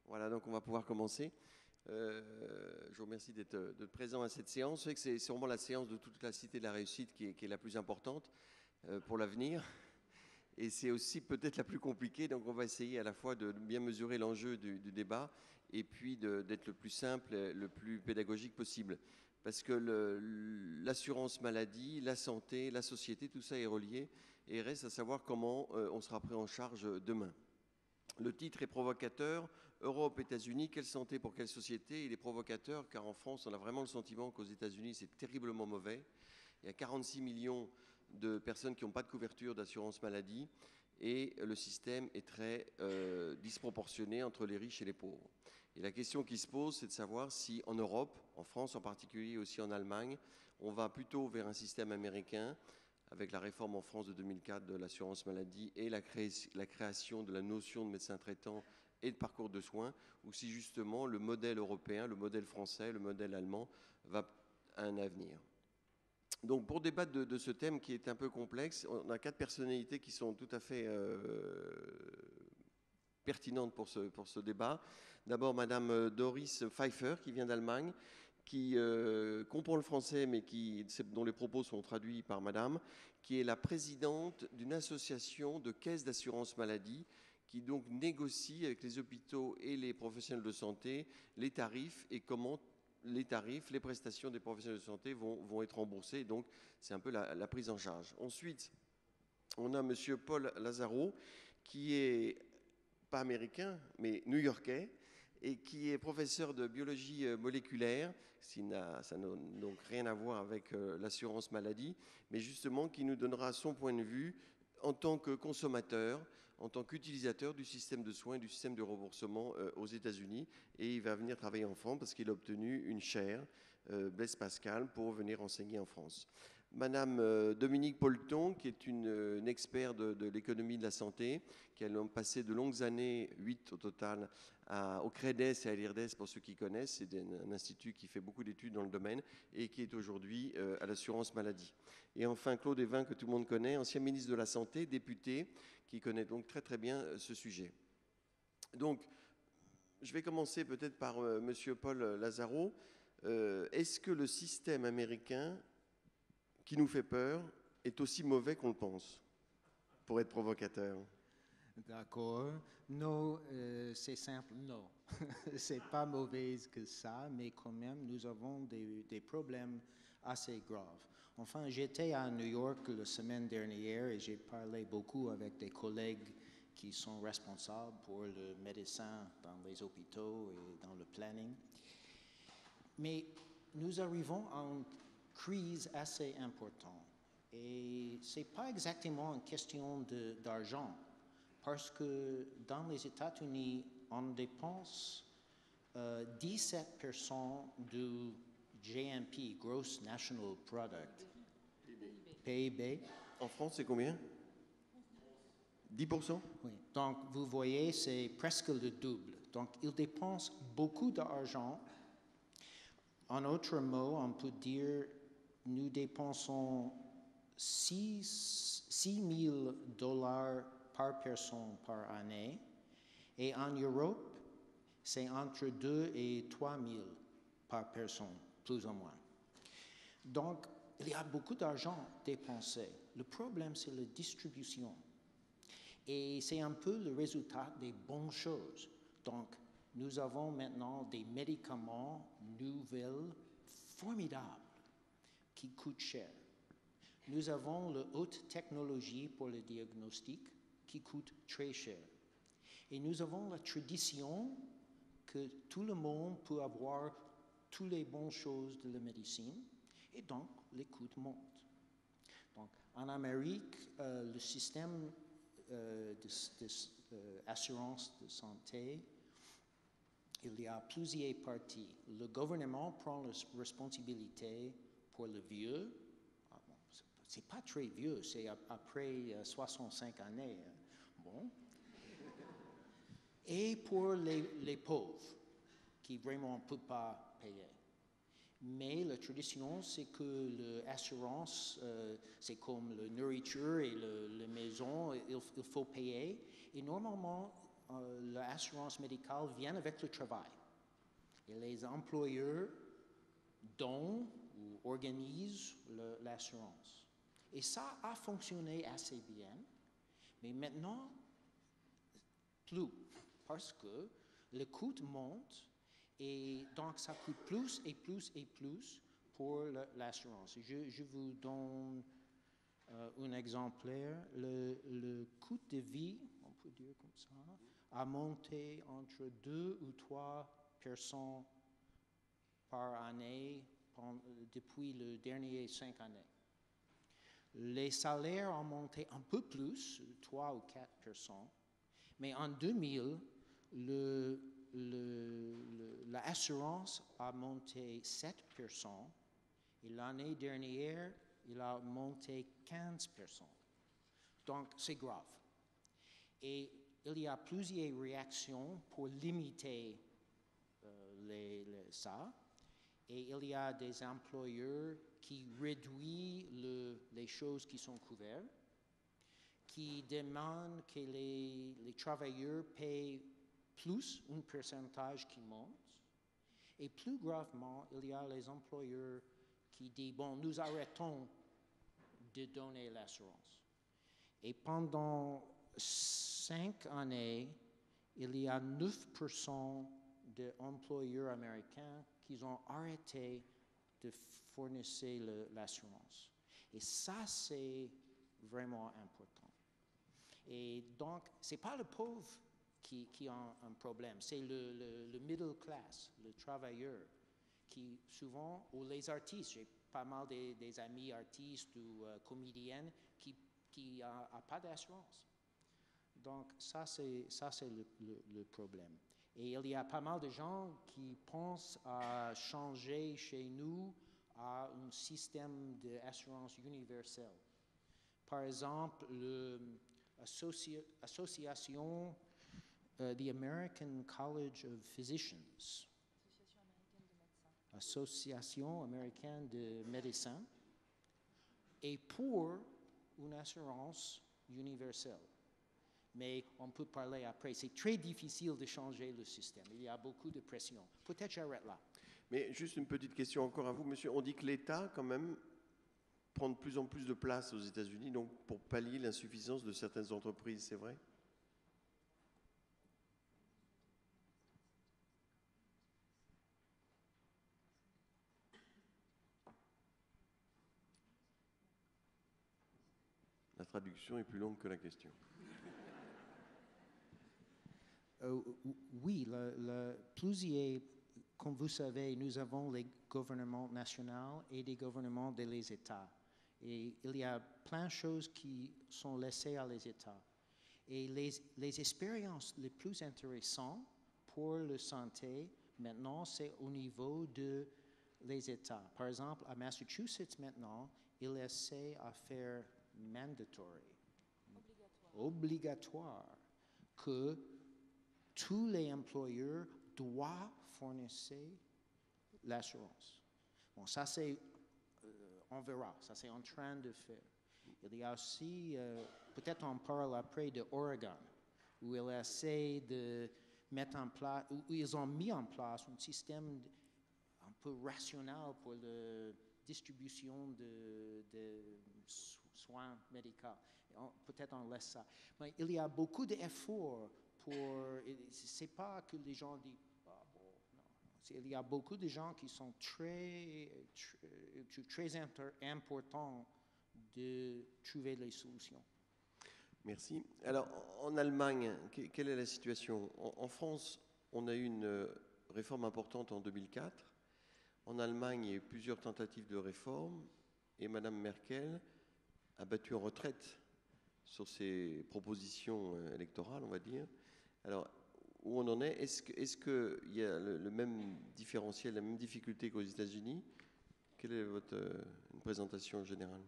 Voilà, donc on va pouvoir commencer. Je vous remercie d'être présent à cette séance. Vous savez que c'est sûrement la séance de toute la Cité de la Réussite qui est la plus importante pour l'avenir. Et c'est aussi peut-être la plus compliquée, donc on va essayer à la fois de bien mesurer l'enjeu du débat et puis d'être le plus simple, le plus pédagogique possible. Parce que l'assurance maladie, la santé, la société, tout ça est relié et reste à savoir comment on sera pris en charge demain. Le titre est provocateur, Europe, États-Unis, quelle santé pour quelle société? Il est provocateur car en France, on a vraiment le sentiment qu'aux États-Unis, c'est terriblement mauvais. Il y a 46 millions de personnes qui n'ont pas de couverture d'assurance maladie et le système est très disproportionné entre les riches et les pauvres. Et la question qui se pose, c'est de savoir si en Europe, en France en particulier, aussi en Allemagne, on va plutôt vers un système américain avec la réforme en France de 2004 de l'assurance maladie et la création de la notion de médecin traitant et de parcours de soins, ou si justement le modèle européen, le modèle français, le modèle allemand va à un avenir. Donc pour débattre de ce thème qui est un peu complexe, on a 4 personnalités qui sont tout à fait pertinentes pour ce débat. D'abord Madame Doris Pfeiffer qui vient d'Allemagne, qui comprend le français mais dont les propos sont traduits par Madame, qui est la présidente d'une association de caisses d'assurance maladie qui donc négocie avec les hôpitaux et les professionnels de santé les tarifs et comment les tarifs, les prestations des professionnels de santé vont être remboursées. Donc, c'est un peu la prise en charge. Ensuite, on a M. Paul Lazaro, qui est pas américain, mais new-yorkais, et qui est professeur de biologie moléculaire, ça n'a donc rien à voir avec l'assurance maladie, mais justement qui nous donnera son point de vue en tant que consommateur, en tant qu'utilisateur du système de soins et du système de remboursement aux États-Unis. Et il va venir travailler en France parce qu'il a obtenu une chaire, Blaise Pascal, pour venir enseigner en France. Madame Dominique Polton, qui est une experte de l'économie de la santé, qui a passé de longues années, 8 au total, au CREDES et à l'IRDES, pour ceux qui connaissent. C'est un institut qui fait beaucoup d'études dans le domaine et qui est aujourd'hui à l'assurance maladie. Et enfin, Claude Évin, que tout le monde connaît, ancien ministre de la Santé, député, qui connaît donc très très bien ce sujet. Donc, je vais commencer peut-être par Monsieur Paul Lazaro. Est-ce que le système américain qui nous fait peur est aussi mauvais qu'on le pense, pour être provocateur? D'accord. Non, c'est simple, non. C'est pas mauvais que ça, mais quand même, nous avons des problèmes assez graves. Enfin, j'étais à New York la semaine dernière et j'ai parlé beaucoup avec des collègues qui sont responsables pour le médecin dans les hôpitaux et dans le planning. Mais nous arrivons à une crise assez importante. Et ce n'est pas exactement une question d'argent, parce que dans les États-Unis, on dépense 17% du GNP, Gross National Product, PIB. En France, c'est combien? 10%? Oui. Donc, vous voyez, c'est presque le double. Donc, ils dépensent beaucoup d'argent. En autre mot, on peut dire nous dépensons 6 000 $ par personne par année. Et en Europe, c'est entre 2 et 3 000 par personne, plus ou moins. Donc, il y a beaucoup d'argent dépensé. Le problème, c'est la distribution. Et c'est un peu le résultat des bonnes choses. Donc, nous avons maintenant des médicaments nouvelles, formidables, qui coûtent cher. Nous avons la haute technologie pour le diagnostic qui coûte très cher. Et nous avons la tradition que tout le monde peut avoir toutes les bonnes choses de la médecine et donc les coûts montent. Donc, en Amérique, le système d'assurance de santé, il y a plusieurs parties. Le gouvernement prend la responsabilité pour le vieux. C'est pas très vieux, c'est après 65 années. Bon. Et pour les pauvres, qui vraiment ne peuvent pas payer. Mais la tradition, c'est que l'assurance, c'est comme la nourriture et la maison, il faut payer. Et normalement, l'assurance médicale vient avec le travail. Et les employeurs donnent ou organisent l'assurance. Et ça a fonctionné assez bien, mais maintenant, plus, parce que le coût monte et donc ça coûte plus et plus et plus pour l'assurance. Je vous donne un exemplaire. Le coût de vie, on peut dire comme ça, a monté entre 2 ou 3% par année depuis les dernières 5 années. Les salaires ont monté un peu plus, 3 ou 4%, mais en 2000, l'assurance a monté 7% et l'année dernière, il a monté 15%. Donc, c'est grave. Et il y a plusieurs réactions pour limiter ça. Et il y a des employeurs qui réduisent les choses qui sont couvertes, qui demandent que les travailleurs payent plus un pourcentage qui monte. Et plus gravement, il y a les employeurs qui disent, bon, nous arrêtons de donner l'assurance. Et pendant 5 années, il y a 9% d'employeurs américains qui ont arrêté de fournir l'assurance. Et ça, c'est vraiment important. Et donc, ce n'est pas le pauvre qui a un problème, c'est le middle class, le travailleur, qui souvent, ou les artistes, j'ai pas mal des amis artistes ou comédiennes qui n'ont pas d'assurance. Donc, ça, c'est le problème. Et il y a pas mal de gens qui pensent à changer chez nous à un système d'assurance universelle. Par exemple, l'association the American College of Physicians, Association américaine de médecins, est pour une assurance universelle. Mais on peut parler après. C'est très difficile de changer le système. Il y a beaucoup de pression. Peut-être j'arrête là. Mais juste une petite question encore à vous, monsieur. On dit que l'État, quand même, prend de plus en plus de place aux États-Unis, donc pour pallier l'insuffisance de certaines entreprises, c'est vrai ? La traduction est plus longue que la question. Oui, plusieurs, comme vous savez, nous avons les gouvernements nationaux et des gouvernements des États. Et il y a plein de choses qui sont laissées à les États. Et les expériences les plus intéressantes pour la santé, maintenant, c'est au niveau des États. Par exemple, à Massachusetts, maintenant, il essaie à faire mandatory, obligatoire, que tous les employeurs doivent fournir l'assurance. Bon, ça c'est, on verra, ça c'est en train de faire. Il y a aussi, peut-être on parle après de Oregon, où ils essaient de mettre en place, où ils ont mis en place un système un peu rationnel pour la distribution de soins médicaux. Peut-être on laisse ça. Mais il y a beaucoup d'efforts pour... C'est pas que les gens disent, ah bon, non. Il y a beaucoup de gens qui sont très importants de trouver les solutions. Merci. Alors, en Allemagne, quelle est la situation ? En France, on a eu une réforme importante en 2004. En Allemagne, il y a eu plusieurs tentatives de réforme et Mme Merkel a battu en retraite sur ses propositions électorales, on va dire. Alors, où on en est ? Est-ce qu'il y a le même différentiel, la même difficulté qu'aux États-Unis ? Quelle est votre présentation générale ?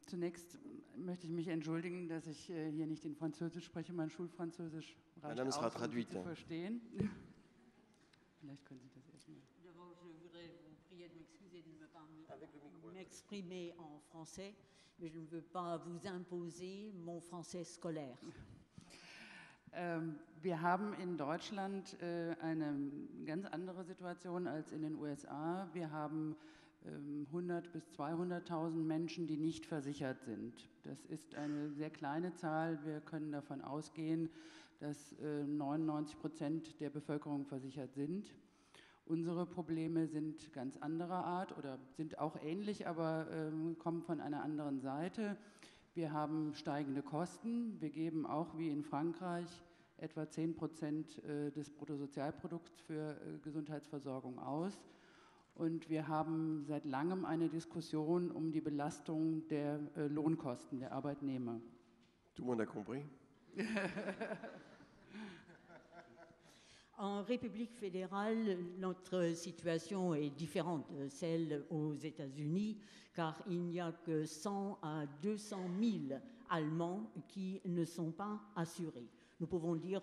Zunächst möchte ich mich entschuldigen, dass ich hier nicht in Französisch spreche. Mein Schulfranzösisch reicht Madame sera aus, traduite. zu verstehen. Vielleicht können Sie das erstmal. D'abord, je voudrais vous prier de m'excuser de ne pas m'exprimer en français, mais je ne veux pas vous imposer mon français scolaire. Wir haben in Deutschland eine ganz andere Situation als in den USA. Wir haben 100.000 bis 200.000 Menschen, die nicht versichert sind. Das ist eine sehr kleine Zahl. Wir können davon ausgehen, dass 99% der Bevölkerung versichert sind. Unsere Probleme sind ganz anderer Art oder sind auch ähnlich, aber kommen von einer anderen Seite. Wir haben steigende Kosten. Wir geben auch wie in Frankreich etwa 10% des Bruttosozialprodukts für Gesundheitsversorgung aus. Und wir haben seit langem eine Diskussion um die Belastung der Lohnkosten der Arbeitnehmer. Tout le monde a compris? En République fédérale, notre situation est différente de celle aux États-Unis, car il n'y a que 100 à 200 000 Allemands qui ne sont pas assurés. Nous pouvons dire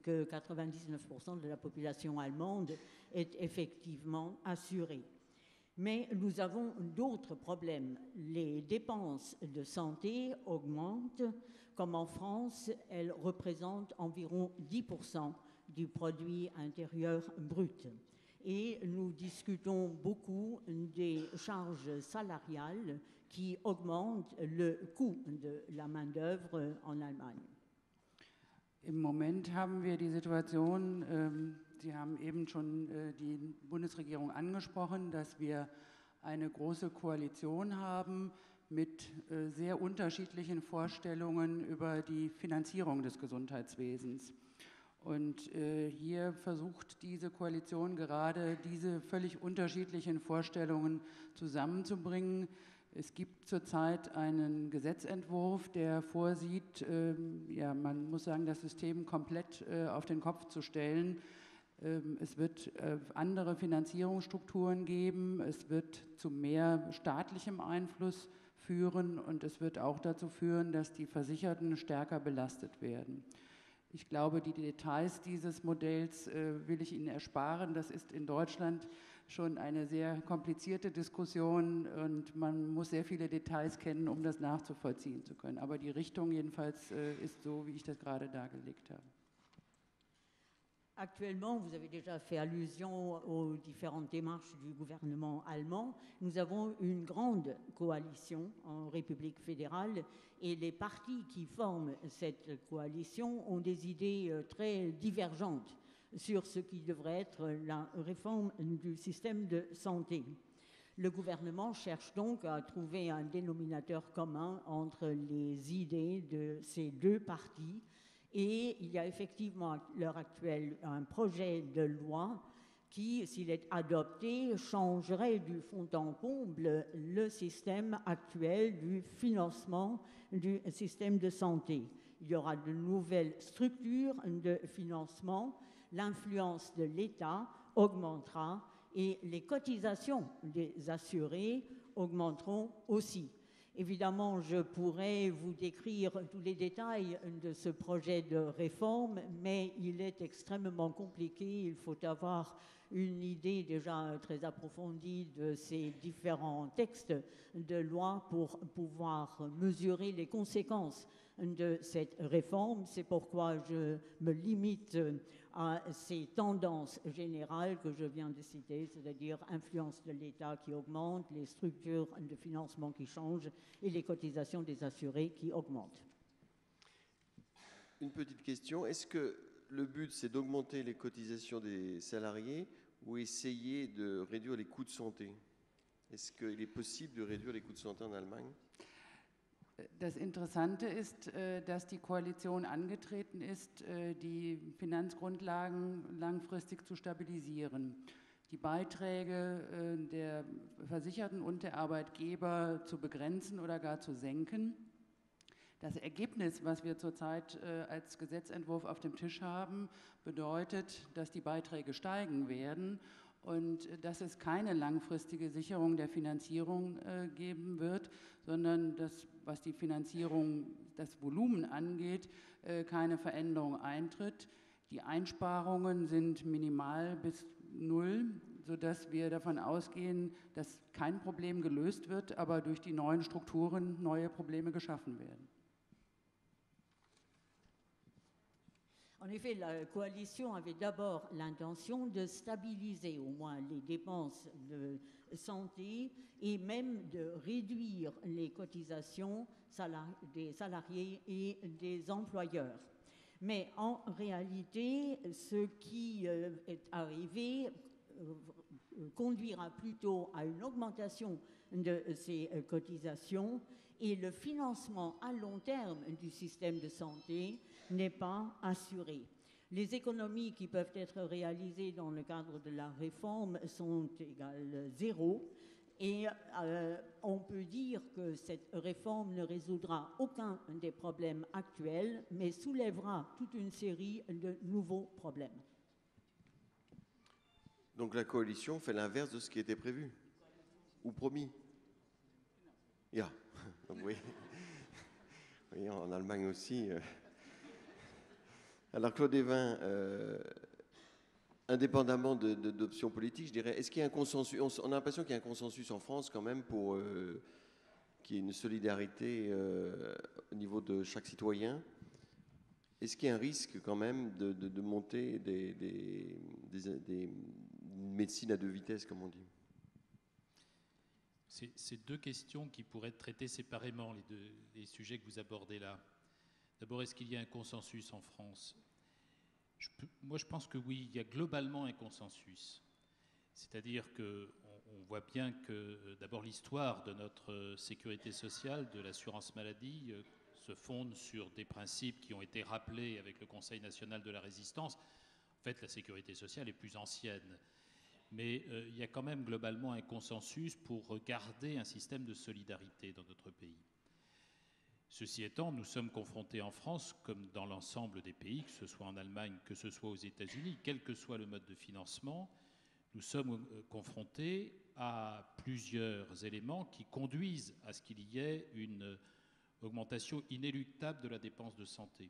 que 99% de la population allemande est effectivement assurée. Mais nous avons d'autres problèmes. Les dépenses de santé augmentent. Comme en France, elles représentent environ 10% du produit intérieur brut. Et nous discutons beaucoup des charges salariales qui augmentent le coût de la main-d'œuvre en Allemagne. Im Moment haben wir die Situation, Sie haben eben schon die Bundesregierung angesprochen, dass wir eine große Koalition haben mit sehr unterschiedlichen Vorstellungen über die Finanzierung des Gesundheitswesens. Und hier versucht diese Koalition gerade diese völlig unterschiedlichen Vorstellungen zusammenzubringen. Es gibt zurzeit einen Gesetzentwurf, der vorsieht, man muss sagen, das System komplett auf den Kopf zu stellen. Es wird andere Finanzierungsstrukturen geben, es wird zu mehr staatlichem Einfluss führen und es wird auch dazu führen, dass die Versicherten stärker belastet werden. Ich glaube, die Details dieses Modells will ich Ihnen ersparen. Das ist in Deutschland schon eine sehr komplizierte Diskussion und man muss sehr viele Details kennen, um das nachzuvollziehen zu können. Aber die Richtung jedenfalls ist so, wie ich das gerade dargelegt habe. Actuellement, vous avez déjà fait allusion aux différentes démarches du gouvernement allemand. Nous avons une grande coalition en République fédérale et les partis qui forment cette coalition ont des idées très divergentes sur ce qui devrait être la réforme du système de santé. Le gouvernement cherche donc à trouver un dénominateur commun entre les idées de ces deux partis. Et il y a effectivement à l'heure actuelle un projet de loi qui, s'il est adopté, changerait du fond en comble le système actuel du financement du système de santé. Il y aura de nouvelles structures de financement, l'influence de l'État augmentera et les cotisations des assurés augmenteront aussi. Évidemment, je pourrais vous décrire tous les détails de ce projet de réforme, mais il est extrêmement compliqué. Il faut avoir une idée déjà très approfondie de ces différents textes de loi pour pouvoir mesurer les conséquences de cette réforme. C'est pourquoi je me limite à ces tendances générales que je viens de citer, c'est-à-dire influence de l'État qui augmente, les structures de financement qui changent et les cotisations des assurés qui augmentent. Une petite question, est-ce que le but c'est d'augmenter les cotisations des salariés ou essayer de réduire les coûts de santé? Est-ce qu'il est possible de réduire les coûts de santé en Allemagne? Das Interessante ist, dass die Koalition angetreten ist, die Finanzgrundlagen langfristig zu stabilisieren, die Beiträge der Versicherten und der Arbeitgeber zu begrenzen oder gar zu senken. Das Ergebnis, was wir zurzeit als Gesetzentwurf auf dem Tisch haben, bedeutet, dass die Beiträge steigen werden und dass es keine langfristige Sicherung der Finanzierung geben wird, sondern dass, was die Finanzierung, das Volumen angeht, keine Veränderung eintritt. Die Einsparungen sind minimal bis null, sodass wir davon ausgehen, dass kein Problem gelöst wird, aber durch die neuen Strukturen neue Probleme geschaffen werden. En effet, la coalition avait d'abord l'intention de stabiliser au moins les dépenses de santé et même de réduire les cotisations des salariés et des employeurs. Mais en réalité, ce qui est arrivé conduira plutôt à une augmentation de ces cotisations et le financement à long terme du système de santé n'est pas assuré. Les économies qui peuvent être réalisées dans le cadre de la réforme sont égales 0 et on peut dire que cette réforme ne résoudra aucun des problèmes actuels, mais soulèvera toute une série de nouveaux problèmes. Donc la coalition fait l'inverse de ce qui était prévu ou promis. Ja. Donc, oui. Oui, en Allemagne aussi. Alors Claude Évin, indépendamment d'options politiques, je dirais, est-ce qu'il y a un consensus? On a l'impression qu'il y a un consensus en France quand même pour qu'il y ait une solidarité au niveau de chaque citoyen. Est-ce qu'il y a un risque quand même de monter des médecines à deux vitesses, comme on dit? C'est deux questions qui pourraient être traitées séparément, les sujets que vous abordez là. D'abord, est-ce qu'il y a un consensus en France? Moi, je pense que oui, il y a globalement un consensus. C'est-à-dire qu'on voit bien que, d'abord, l'histoire de notre sécurité sociale, de l'assurance maladie, se fonde sur des principes qui ont été rappelés avec le Conseil national de la résistance. En fait, la sécurité sociale est plus ancienne. Mais il y a quand même globalement un consensus pour garder un système de solidarité dans notre pays. Ceci étant, nous sommes confrontés en France, comme dans l'ensemble des pays, que ce soit en Allemagne, que ce soit aux États-Unis, quel que soit le mode de financement, nous sommes confrontés à plusieurs éléments qui conduisent à ce qu'il y ait une augmentation inéluctable de la dépense de santé.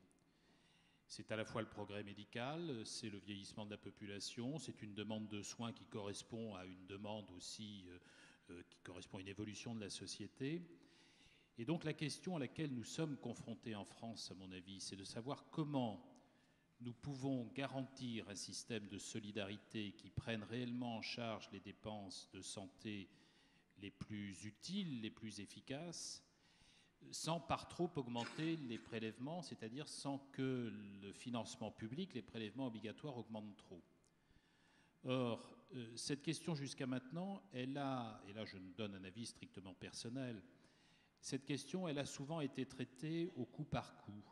C'est à la fois le progrès médical, c'est le vieillissement de la population, c'est une demande de soins qui correspond à une demande aussi, qui correspond à une évolution de la société. Et donc la question à laquelle nous sommes confrontés en France, à mon avis, c'est de savoir comment nous pouvons garantir un système de solidarité qui prenne réellement en charge les dépenses de santé les plus utiles, les plus efficaces, sans par trop augmenter les prélèvements, c'est-à-dire sans que le financement public, les prélèvements obligatoires augmentent trop. Or, cette question jusqu'à maintenant, elle a, et là je me donne un avis strictement personnel, cette question, elle a souvent été traitée au coup par coup,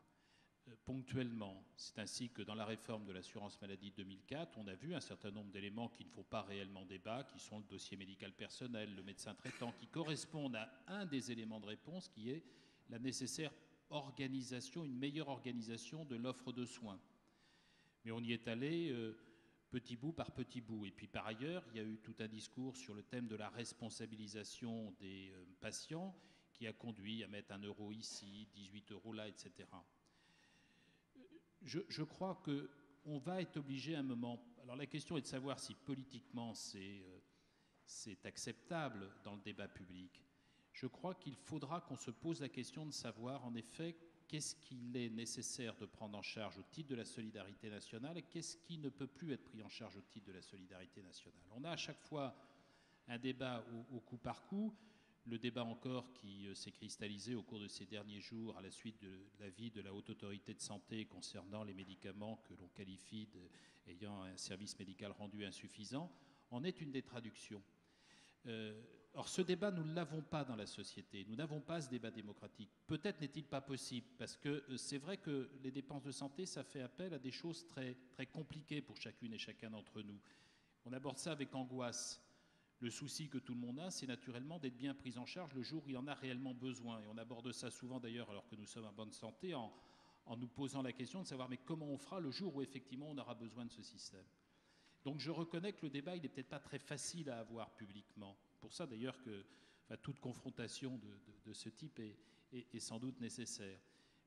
ponctuellement. C'est ainsi que dans la réforme de l'assurance maladie de 2004, on a vu un certain nombre d'éléments qui ne font pas réellement débat, qui sont le dossier médical personnel, le médecin traitant, qui correspondent à un des éléments de réponse qui est la nécessaire organisation, une meilleure organisation de l'offre de soins. Mais on y est allé petit bout par petit bout. Et puis par ailleurs, il y a eu tout un discours sur le thème de la responsabilisation des patients qui a conduit à mettre 1 euro ici, 18 euros là, etc. Je crois qu'on va être obligé à un moment... Alors la question est de savoir si politiquement c'est acceptable dans le débat public. Je crois qu'il faudra qu'on se pose la question de savoir en effet qu'est-ce qu'il est nécessaire de prendre en charge au titre de la solidarité nationale et qu'est-ce qui ne peut plus être pris en charge au titre de la solidarité nationale. On a à chaque fois un débat au coup par coup. Le débat encore qui s'est cristallisé au cours de ces derniers jours à la suite de l'avis de la Haute Autorité de Santé concernant les médicaments que l'on qualifie d'ayant un service médical rendu insuffisant, en est une des traductions. Or, ce débat, nous ne l'avons pas dans la société. Nous n'avons pas ce débat démocratique. Peut-être n'est-il pas possible, parce que c'est vrai que les dépenses de santé, ça fait appel à des choses très, très compliquées pour chacune et chacun d'entre nous. On aborde ça avec angoisse. Le souci que tout le monde a, c'est naturellement d'être bien pris en charge le jour où il en a réellement besoin. Et on aborde ça souvent d'ailleurs alors que nous sommes en bonne santé en nous posant la question de savoir mais comment on fera le jour où effectivement on aura besoin de ce système. Donc je reconnais que le débat, il n'est peut-être pas très facile à avoir publiquement. Pour ça d'ailleurs que toute confrontation de ce type est sans doute nécessaire.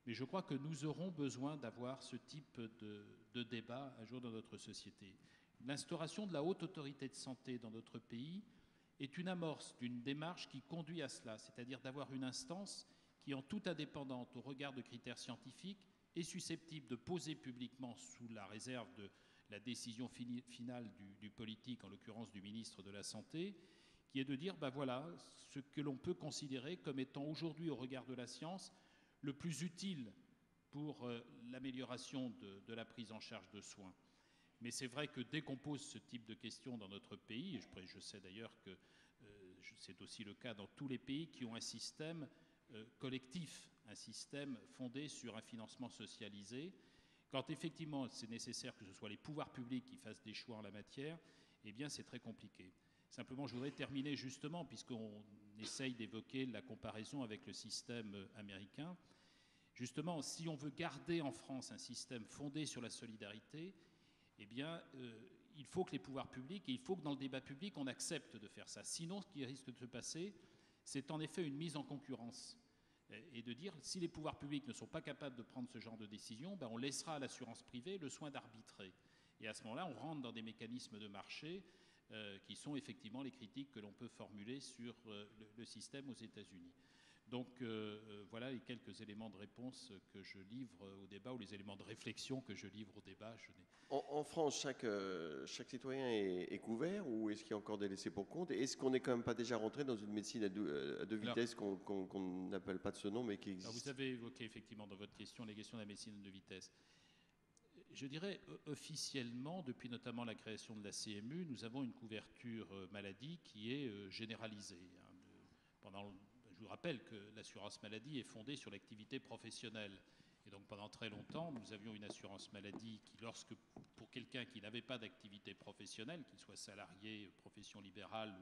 Mais je crois que nous aurons besoin d'avoir ce type de débat un jour dans notre société. L'instauration de la haute autorité de santé dans notre pays est une amorce d'une démarche qui conduit à cela, c'est-à-dire d'avoir une instance qui, en toute indépendance au regard de critères scientifiques, est susceptible de poser publiquement, sous la réserve de la décision finale du politique, en l'occurrence du ministre de la Santé, qui est de dire, ben voilà, ce que l'on peut considérer comme étant aujourd'hui, au regard de la science, le plus utile pour l'amélioration de la prise en charge de soins. Mais c'est vrai que dès qu'on pose ce type de questions dans notre pays, et je sais d'ailleurs que c'est aussi le cas dans tous les pays qui ont un système collectif, un système fondé sur un financement socialisé, quand effectivement c'est nécessaire que ce soit les pouvoirs publics qui fassent des choix en la matière, eh bien c'est très compliqué. Simplement, je voudrais terminer justement, puisqu'on essaye d'évoquer la comparaison avec le système américain. Justement, si on veut garder en France un système fondé sur la solidarité, eh bien, il faut que les pouvoirs publics, et il faut que dans le débat public, on accepte de faire ça. Sinon, ce qui risque de se passer, c'est en effet une mise en concurrence. Et de dire, si les pouvoirs publics ne sont pas capables de prendre ce genre de décision, ben on laissera à l'assurance privée le soin d'arbitrer. Et à ce moment-là, on rentre dans des mécanismes de marché qui sont effectivement les critiques que l'on peut formuler sur le système aux États-Unis. Donc voilà les quelques éléments de réponse que je livre au débat, ou les éléments de réflexion que je livre au débat. En France, chaque citoyen est couvert, ou est-ce qu'il y a encore des laissés pour compte? Est-ce qu'on n'est quand même pas déjà rentré dans une médecine à deux vitesses qu'on n'appelle pas de ce nom, mais qui existe? Alors vous avez évoqué effectivement dans votre question les questions de la médecine à deux vitesses. Je dirais officiellement, depuis notamment la création de la CMU, nous avons une couverture maladie qui est généralisée. Je vous rappelle que l'assurance maladie est fondée sur l'activité professionnelle. Et donc pendant très longtemps, nous avions une assurance maladie qui, pour quelqu'un qui n'avait pas d'activité professionnelle, qu'il soit salarié, profession libérale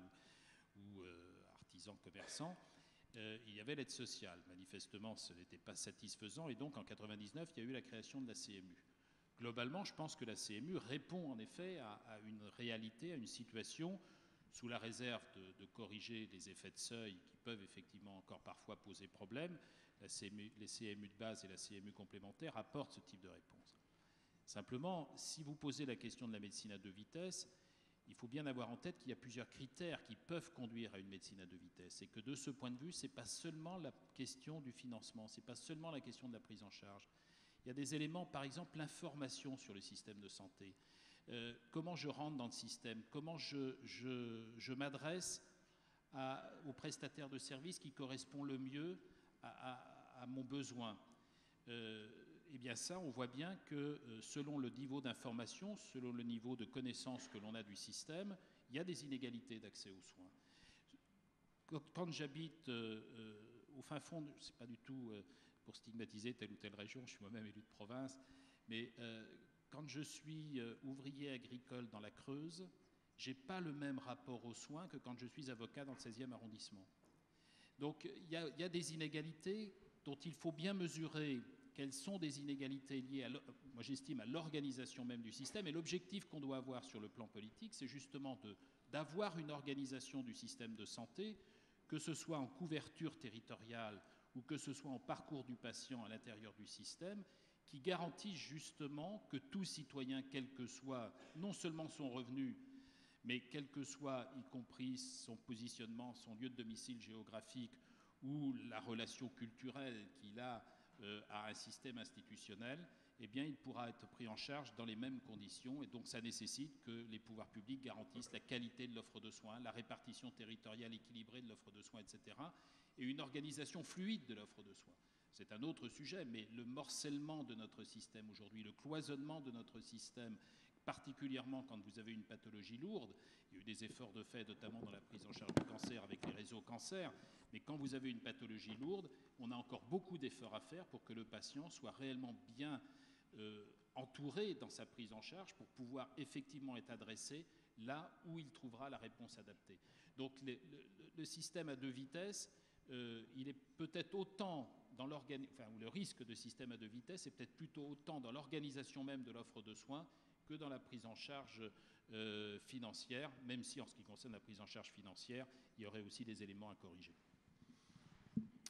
ou artisan, commerçant, il y avait l'aide sociale. Manifestement, ce n'était pas satisfaisant. Et donc en 1999, il y a eu la création de la CMU. Globalement, je pense que la CMU répond en effet à une réalité, à une situation, sous la réserve de corriger les effets de seuil qui peuvent effectivement encore parfois poser problème. Les CMU de base et la CMU complémentaire apportent ce type de réponse. Simplement, si vous posez la question de la médecine à deux vitesses, il faut bien avoir en tête qu'il y a plusieurs critères qui peuvent conduire à une médecine à deux vitesses, et que de ce point de vue, ce n'est pas seulement la question du financement, ce n'est pas seulement la question de la prise en charge. Il y a des éléments, par exemple l'information sur le système de santé. Comment je rentre dans le système, comment je m'adresse au prestataire de service qui correspond le mieux à mon besoin. Eh bien ça, on voit bien que selon le niveau d'information, selon le niveau de connaissance que l'on a du système, il y a des inégalités d'accès aux soins. Quand j'habite au fin fond, c'est pas du tout pour stigmatiser telle ou telle région, je suis moi-même élu de province, mais quand je suis ouvrier agricole dans la Creuse, je n'ai pas le même rapport aux soins que quand je suis avocat dans le 16e arrondissement. Donc il y a des inégalités dont il faut bien mesurer quelles sont des inégalités liées, moi j'estime, à l'organisation même du système. Et l'objectif qu'on doit avoir sur le plan politique, c'est justement d'avoir une organisation du système de santé, que ce soit en couverture territoriale ou que ce soit en parcours du patient à l'intérieur du système, qui garantit justement que tout citoyen, quel que soit non seulement son revenu, mais quel que soit, y compris son positionnement, son lieu de domicile géographique ou la relation culturelle qu'il a à un système institutionnel, eh bien, il pourra être pris en charge dans les mêmes conditions. Et donc, ça nécessite que les pouvoirs publics garantissent la qualité de l'offre de soins, la répartition territoriale équilibrée de l'offre de soins, etc., et une organisation fluide de l'offre de soins. C'est un autre sujet, mais le morcellement de notre système aujourd'hui, le cloisonnement de notre système, particulièrement quand vous avez une pathologie lourde, il y a eu des efforts de fait, notamment dans la prise en charge du cancer avec les réseaux cancer, mais quand vous avez une pathologie lourde, on a encore beaucoup d'efforts à faire pour que le patient soit réellement bien entouré dans sa prise en charge pour pouvoir effectivement être adressé là où il trouvera la réponse adaptée. Donc le système à deux vitesses, il est peut-être autant dans le risque de système à deux vitesses est peut-être plutôt autant dans l'organisation même de l'offre de soins que dans la prise en charge financière, même si en ce qui concerne la prise en charge financière, il y aurait aussi des éléments à corriger.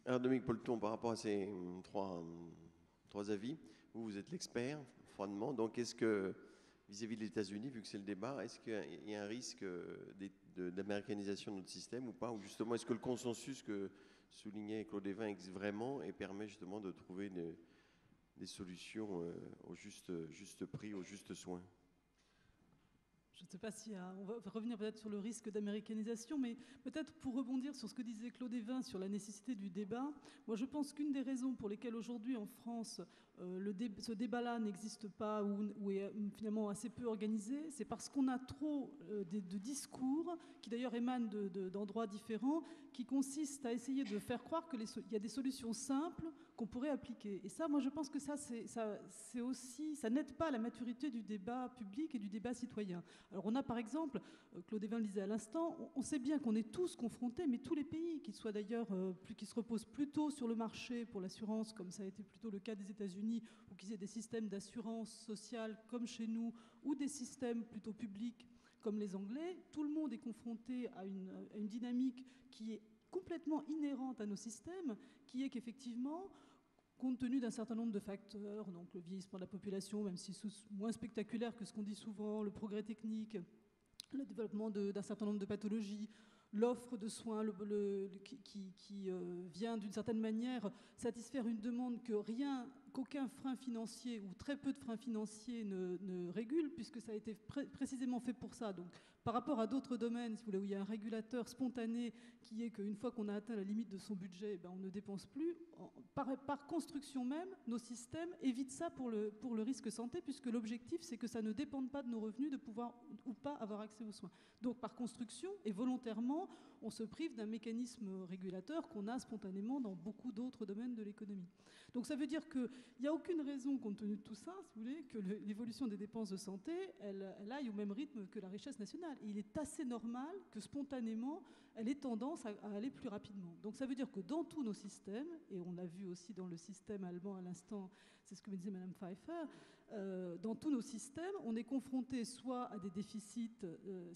Alors Dominique Polton, par rapport à ces trois avis, vous êtes l'expert, froidement, donc est-ce que, vis-à-vis des États-Unis, vu que c'est le débat, est-ce qu'il y a un risque d'américanisation de notre système ou pas? Ou justement, est-ce que le consensus que soulignait Claude Évin existe vraiment et permet justement de trouver des solutions au juste prix, au juste soin. Je ne sais pas si on va revenir peut-être sur le risque d'américanisation, mais peut-être pour rebondir sur ce que disait Claude Évin sur la nécessité du débat, moi je pense qu'une des raisons pour lesquelles aujourd'hui en France ce débat-là n'existe pas ou est finalement assez peu organisé, c'est parce qu'on a trop de discours qui d'ailleurs émanent d'endroits différents, qui consistent à essayer de faire croire qu'il y a des solutions simples qu'on pourrait appliquer. Et ça, moi je pense que ça n'aide pas à la maturité du débat public et du débat citoyen. Alors on a par exemple, Claude Évin le disait à l'instant, on sait bien qu'on est tous confrontés, mais tous les pays, qu'ils soient d'ailleurs, qui se reposent plutôt sur le marché pour l'assurance, comme ça a été plutôt le cas des États-Unis, ou qu'ils aient des systèmes d'assurance sociale comme chez nous, ou des systèmes plutôt publics comme les Anglais, tout le monde est confronté à une dynamique qui est complètement inhérente à nos systèmes, qui est qu'effectivement, compte tenu d'un certain nombre de facteurs, donc le vieillissement de la population, même si c'est moins spectaculaire que ce qu'on dit souvent, le progrès technique, le développement d'un certain nombre de pathologies, l'offre de soins qui vient d'une certaine manière satisfaire une demande qu'aucun frein financier ou très peu de freins financiers ne régule, puisque ça a été précisément fait pour ça. Donc, par rapport à d'autres domaines, si vous voulez, où il y a un régulateur spontané qui est qu'une fois qu'on a atteint la limite de son budget, on ne dépense plus. Par construction même, nos systèmes évitent ça pour le risque santé, puisque l'objectif, c'est que ça ne dépende pas de nos revenus de pouvoir ou pas avoir accès aux soins. Donc, par construction et volontairement, on se prive d'un mécanisme régulateur qu'on a spontanément dans beaucoup d'autres domaines de l'économie. Donc, ça veut dire qu'il n'y a aucune raison, compte tenu de tout ça, si vous voulez, que l'évolution des dépenses de santé, elle aille au même rythme que la richesse nationale. Et il est assez normal que spontanément, elle ait tendance à aller plus rapidement. Donc ça veut dire que dans tous nos systèmes, et on l'a vu aussi dans le système allemand à l'instant, c'est ce que me disait Mme Pfeiffer, dans tous nos systèmes, on est confronté soit à des déficits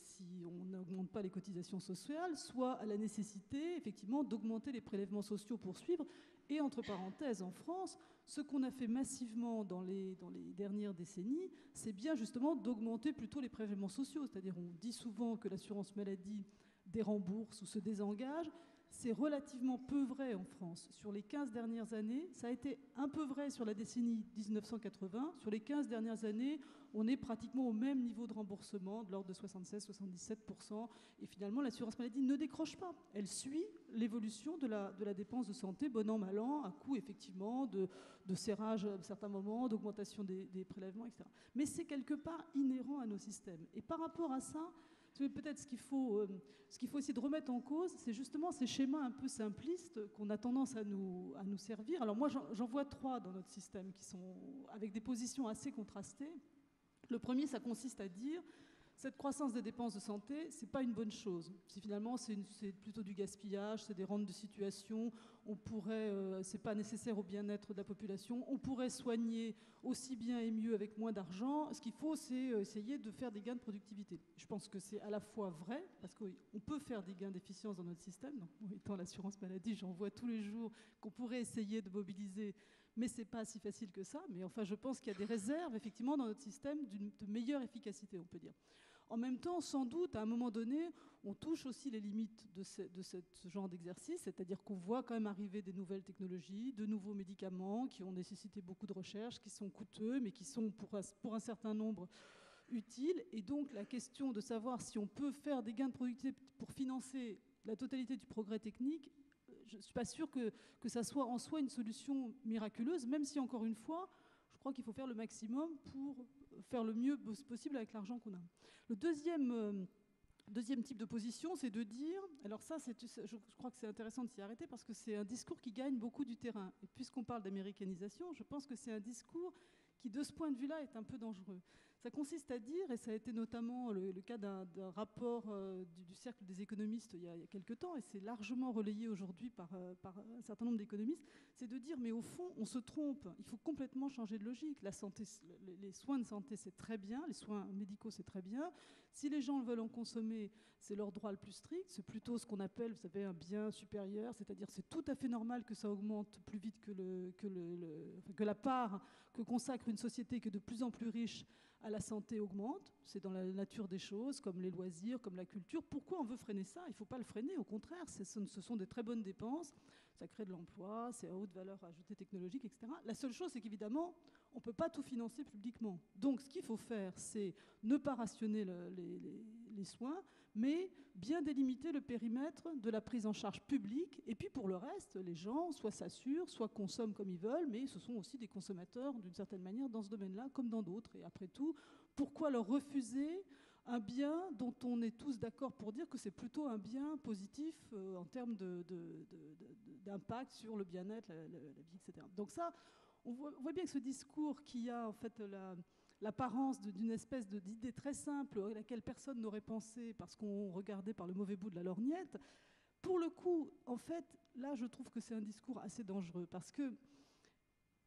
si on n'augmente pas les cotisations sociales, soit à la nécessité, effectivement, d'augmenter les prélèvements sociaux pour suivre. Et entre parenthèses, en France, ce qu'on a fait massivement dans les dernières décennies, c'est bien justement d'augmenter plutôt les prélèvements sociaux. C'est-à-dire, on dit souvent que l'assurance maladie dérembourse ou se désengage. C'est relativement peu vrai en France. Sur les 15 dernières années, ça a été un peu vrai sur la décennie 1980. Sur les 15 dernières années, on est pratiquement au même niveau de remboursement, de l'ordre de 76-77%. Et finalement, l'assurance maladie ne décroche pas. Elle suit l'évolution de la dépense de santé, bon an, mal an, à coup effectivement de serrage à certains moments, d'augmentation des prélèvements, etc. Mais c'est quelque part inhérent à nos systèmes. Et par rapport à ça, peut-être ce qu'il faut essayer de remettre en cause, c'est justement ces schémas un peu simplistes qu'on a tendance à nous servir. Alors moi, j'en vois 3 dans notre système qui sont avec des positions assez contrastées. Le premier, ça consiste à dire cette croissance des dépenses de santé, c'est pas une bonne chose. Finalement, c'est plutôt du gaspillage, c'est des rentes de situation. C'est pas nécessaire au bien-être de la population. On pourrait soigner aussi bien et mieux avec moins d'argent. Ce qu'il faut, c'est essayer de faire des gains de productivité. Je pense que c'est à la fois vrai, parce qu'on peut faire des gains d'efficience dans notre système. Donc, étant l'assurance maladie, j'en vois tous les jours qu'on pourrait essayer de mobiliser. Mais ce n'est pas si facile que ça. Mais enfin, je pense qu'il y a des réserves, effectivement, dans notre système de meilleure efficacité, on peut dire. En même temps, sans doute, à un moment donné, on touche aussi les limites de ce genre d'exercice, c'est-à-dire qu'on voit quand même arriver des nouvelles technologies, de nouveaux médicaments qui ont nécessité beaucoup de recherche, qui sont coûteux, mais qui sont pour un certain nombre utiles. Et donc, la question de savoir si on peut faire des gains de productivité pour financer la totalité du progrès technique, je ne suis pas sûre que ça soit en soi une solution miraculeuse, même si, encore une fois, je crois qu'il faut faire le maximum pour faire le mieux possible avec l'argent qu'on a. Le deuxième type de position, c'est de dire, alors ça, je crois que c'est intéressant de s'y arrêter parce que c'est un discours qui gagne beaucoup du terrain. Et puisqu'on parle d'américanisation, je pense que c'est un discours qui, de ce point de vue-là, est un peu dangereux. Ça consiste à dire, et ça a été notamment le cas d'un rapport du Cercle des économistes il y a quelques temps, et c'est largement relayé aujourd'hui par un certain nombre d'économistes, c'est de dire, mais au fond, on se trompe, il faut complètement changer de logique. La santé, les soins de santé, c'est très bien, les soins médicaux, c'est très bien. Si les gens veulent en consommer, c'est leur droit le plus strict, c'est plutôt ce qu'on appelle, vous savez, un bien supérieur, c'est-à-dire c'est tout à fait normal que ça augmente plus vite que la part que consacre une société qui est de plus en plus riche à à la santé augmente, c'est dans la nature des choses, comme les loisirs, comme la culture. Pourquoi on veut freiner ça? Il ne faut pas le freiner, au contraire, ce sont des très bonnes dépenses, ça crée de l'emploi, c'est à haute valeur ajoutée technologique, etc. La seule chose, c'est qu'évidemment, on ne peut pas tout financer publiquement. Donc, ce qu'il faut faire, c'est ne pas rationner les soins, mais bien délimiter le périmètre de la prise en charge publique. Et puis, pour le reste, les gens soit s'assurent, soit consomment comme ils veulent, mais ce sont aussi des consommateurs, d'une certaine manière, dans ce domaine-là, comme dans d'autres. Et après tout, pourquoi leur refuser un bien dont on est tous d'accord pour dire que c'est plutôt un bien positif en termes d'impact sur le bien-être, la vie, etc. Donc ça, on voit bien que ce discours qui a en fait l'apparence d'une espèce d'idée très simple à laquelle personne n'aurait pensé parce qu'on regardait par le mauvais bout de la lorgnette, pour le coup, en fait, là, je trouve que c'est un discours assez dangereux parce que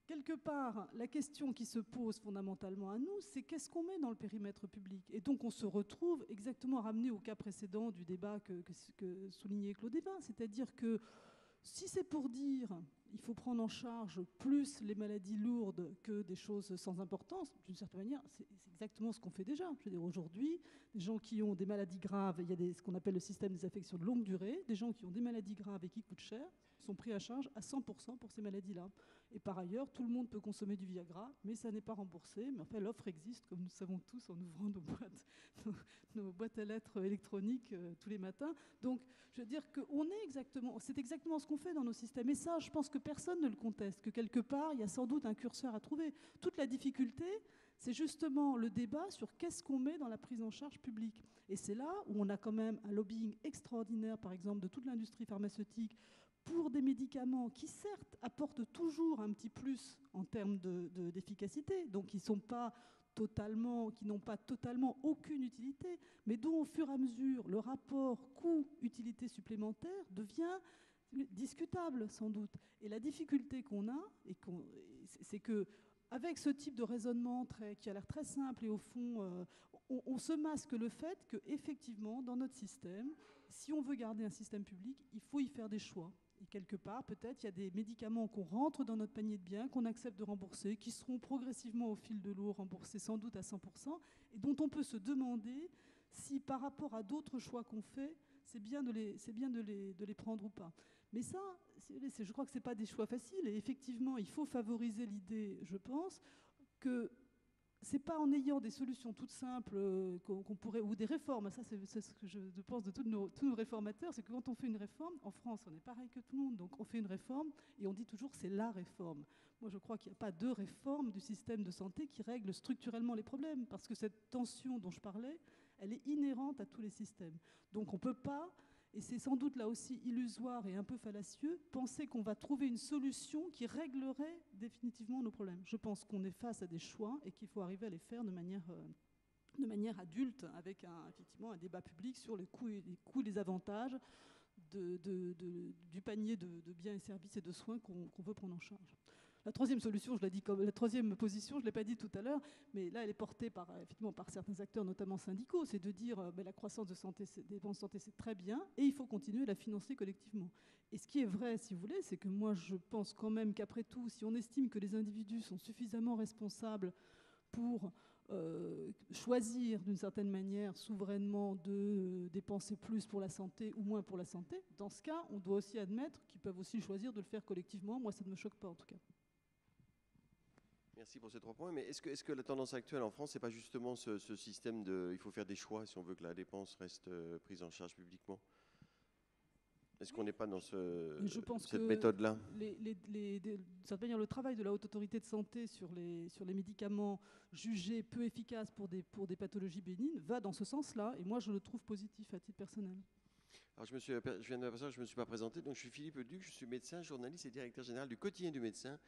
quelque part, la question qui se pose fondamentalement à nous, c'est qu'est-ce qu'on met dans le périmètre public? Et donc on se retrouve exactement ramené au cas précédent du débat que soulignait Claude Évin, c'est-à-dire que si c'est pour dire il faut prendre en charge plus les maladies lourdes que des choses sans importance, d'une certaine manière, c'est exactement ce qu'on fait déjà. Je veux dire, aujourd'hui, des gens qui ont des maladies graves, il y a ce qu'on appelle le système des affections de longue durée, des gens qui ont des maladies graves et qui coûtent cher sont pris à charge à 100% pour ces maladies-là. Et par ailleurs, tout le monde peut consommer du Viagra, mais ça n'est pas remboursé. Mais enfin, l'offre existe, comme nous savons tous, en ouvrant nos boîtes à lettres électroniques tous les matins. Donc, je veux dire que c'est exactement ce qu'on fait dans nos systèmes. Et ça, je pense que personne ne le conteste, que quelque part, il y a sans doute un curseur à trouver. Toute la difficulté, c'est justement le débat sur qu'est-ce qu'on met dans la prise en charge publique. Et c'est là où on a quand même un lobbying extraordinaire, par exemple, de toute l'industrie pharmaceutique, pour des médicaments qui, certes, apportent toujours un petit plus en termes d'efficacité, donc qui n'ont pas totalement aucune utilité, mais dont, au fur et à mesure, le rapport coût-utilité supplémentaire devient discutable, sans doute. Et la difficulté qu'on a, c'est que avec ce type de raisonnement qui a l'air très simple et au fond, on se masque le fait qu'effectivement, dans notre système, si on veut garder un système public, il faut y faire des choix. Et quelque part, peut-être, il y a des médicaments qu'on rentre dans notre panier de biens, qu'on accepte de rembourser, qui seront progressivement au fil de l'eau remboursés sans doute à 100%, et dont on peut se demander si, par rapport à d'autres choix qu'on fait, c'est bien de les prendre ou pas. Mais ça, je crois que ce n'est pas des choix faciles. Et effectivement, il faut favoriser l'idée, je pense, que ce n'est pas en ayant des solutions toutes simples qu'on pourrait, ou des réformes, ça c'est ce que je pense de tous nos réformateurs, c'est que quand on fait une réforme, en France on est pareil que tout le monde, donc on fait une réforme et on dit toujours que c'est la réforme. Moi je crois qu'il n'y a pas de réforme du système de santé qui règle structurellement les problèmes, parce que cette tension dont je parlais, elle est inhérente à tous les systèmes. Donc on ne peut pas, et c'est sans doute là aussi illusoire et un peu fallacieux, penser qu'on va trouver une solution qui réglerait définitivement nos problèmes. Je pense qu'on est face à des choix et qu'il faut arriver à les faire de manière adulte, avec effectivement un débat public sur les coûts et les avantages du panier de biens et services et de soins qu'on veut prendre en charge. La troisième solution, la troisième position, je ne l'ai pas dit tout à l'heure, mais là elle est portée effectivement par certains acteurs, notamment syndicaux, c'est de dire la croissance des dépenses de santé c'est très bien et il faut continuer à la financer collectivement. Et ce qui est vrai, si vous voulez, c'est que moi je pense quand même qu'après tout, si on estime que les individus sont suffisamment responsables pour choisir d'une certaine manière souverainement de dépenser plus pour la santé ou moins pour la santé, dans ce cas, on doit aussi admettre qu'ils peuvent aussi choisir de le faire collectivement. Moi, ça ne me choque pas en tout cas. Merci pour ces 3 points. Mais est-ce que la tendance actuelle en France, c'est pas justement ce système il faut faire des choix si on veut que la dépense reste prise en charge publiquement? Est-ce qu'on n'est pas dans cette méthode-là? D'une certaine manière, le travail de la Haute Autorité de Santé sur les médicaments jugés peu efficaces pour des pathologies bénignes va dans ce sens-là. Et moi, je le trouve positif à titre personnel. Alors, je viens de m'apercevoir que je ne me suis pas présenté. Donc, je suis Philippe Duc, je suis médecin, journaliste et directeur général du Quotidien du médecin,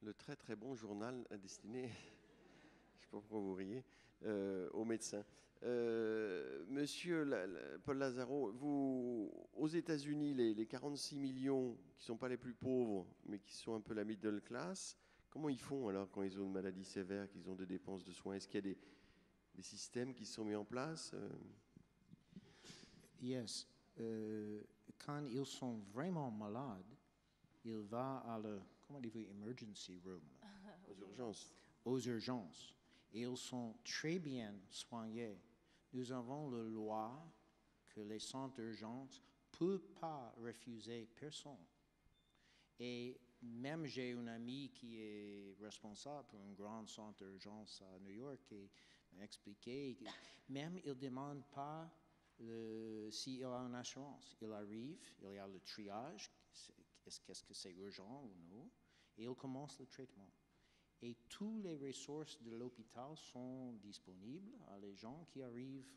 le très très bon journal destiné, je ne sais pas pourquoi vous riez, aux médecins. Monsieur Paul Lazaro, vous, aux États-Unis, les 46 millions qui ne sont pas les plus pauvres, mais qui sont un peu la middle class, comment ils font alors quand ils ont une maladie sévère, qu'ils ont des dépenses de soins? Est-ce qu'il y a des systèmes qui sont mis en place? Yes. Quand ils sont vraiment malades, ils vont à emergency room. Aux urgences. Aux urgences. et ils sont très bien soignés. Nous avons la loi que les centres d'urgence ne peuvent pas refuser personne. Et même j'ai un ami qui est responsable pour un grand centre d'urgence à New York et m'a expliqué, même il ne demande pas s'il a une assurance. Il arrive, il y a le triage, qu'est-ce que c'est urgent ou non, et il commence le traitement. Et toutes les ressources de l'hôpital sont disponibles à les gens qui arrivent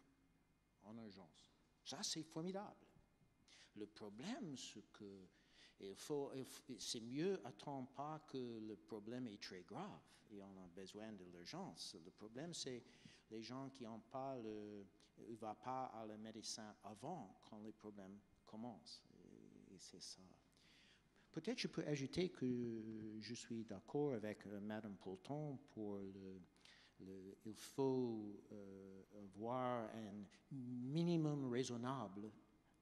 en urgence. Ça, c'est formidable. Le problème, c'est que c'est mieux attendre pas que le problème est très grave et on a besoin de l'urgence. Le problème, c'est les gens qui n'ont pas ne vont pas à le médecin avant quand les problèmes commencent. Et c'est ça. Peut-être je peux ajouter que je suis d'accord avec Madame Poulton pour il faut avoir un minimum raisonnable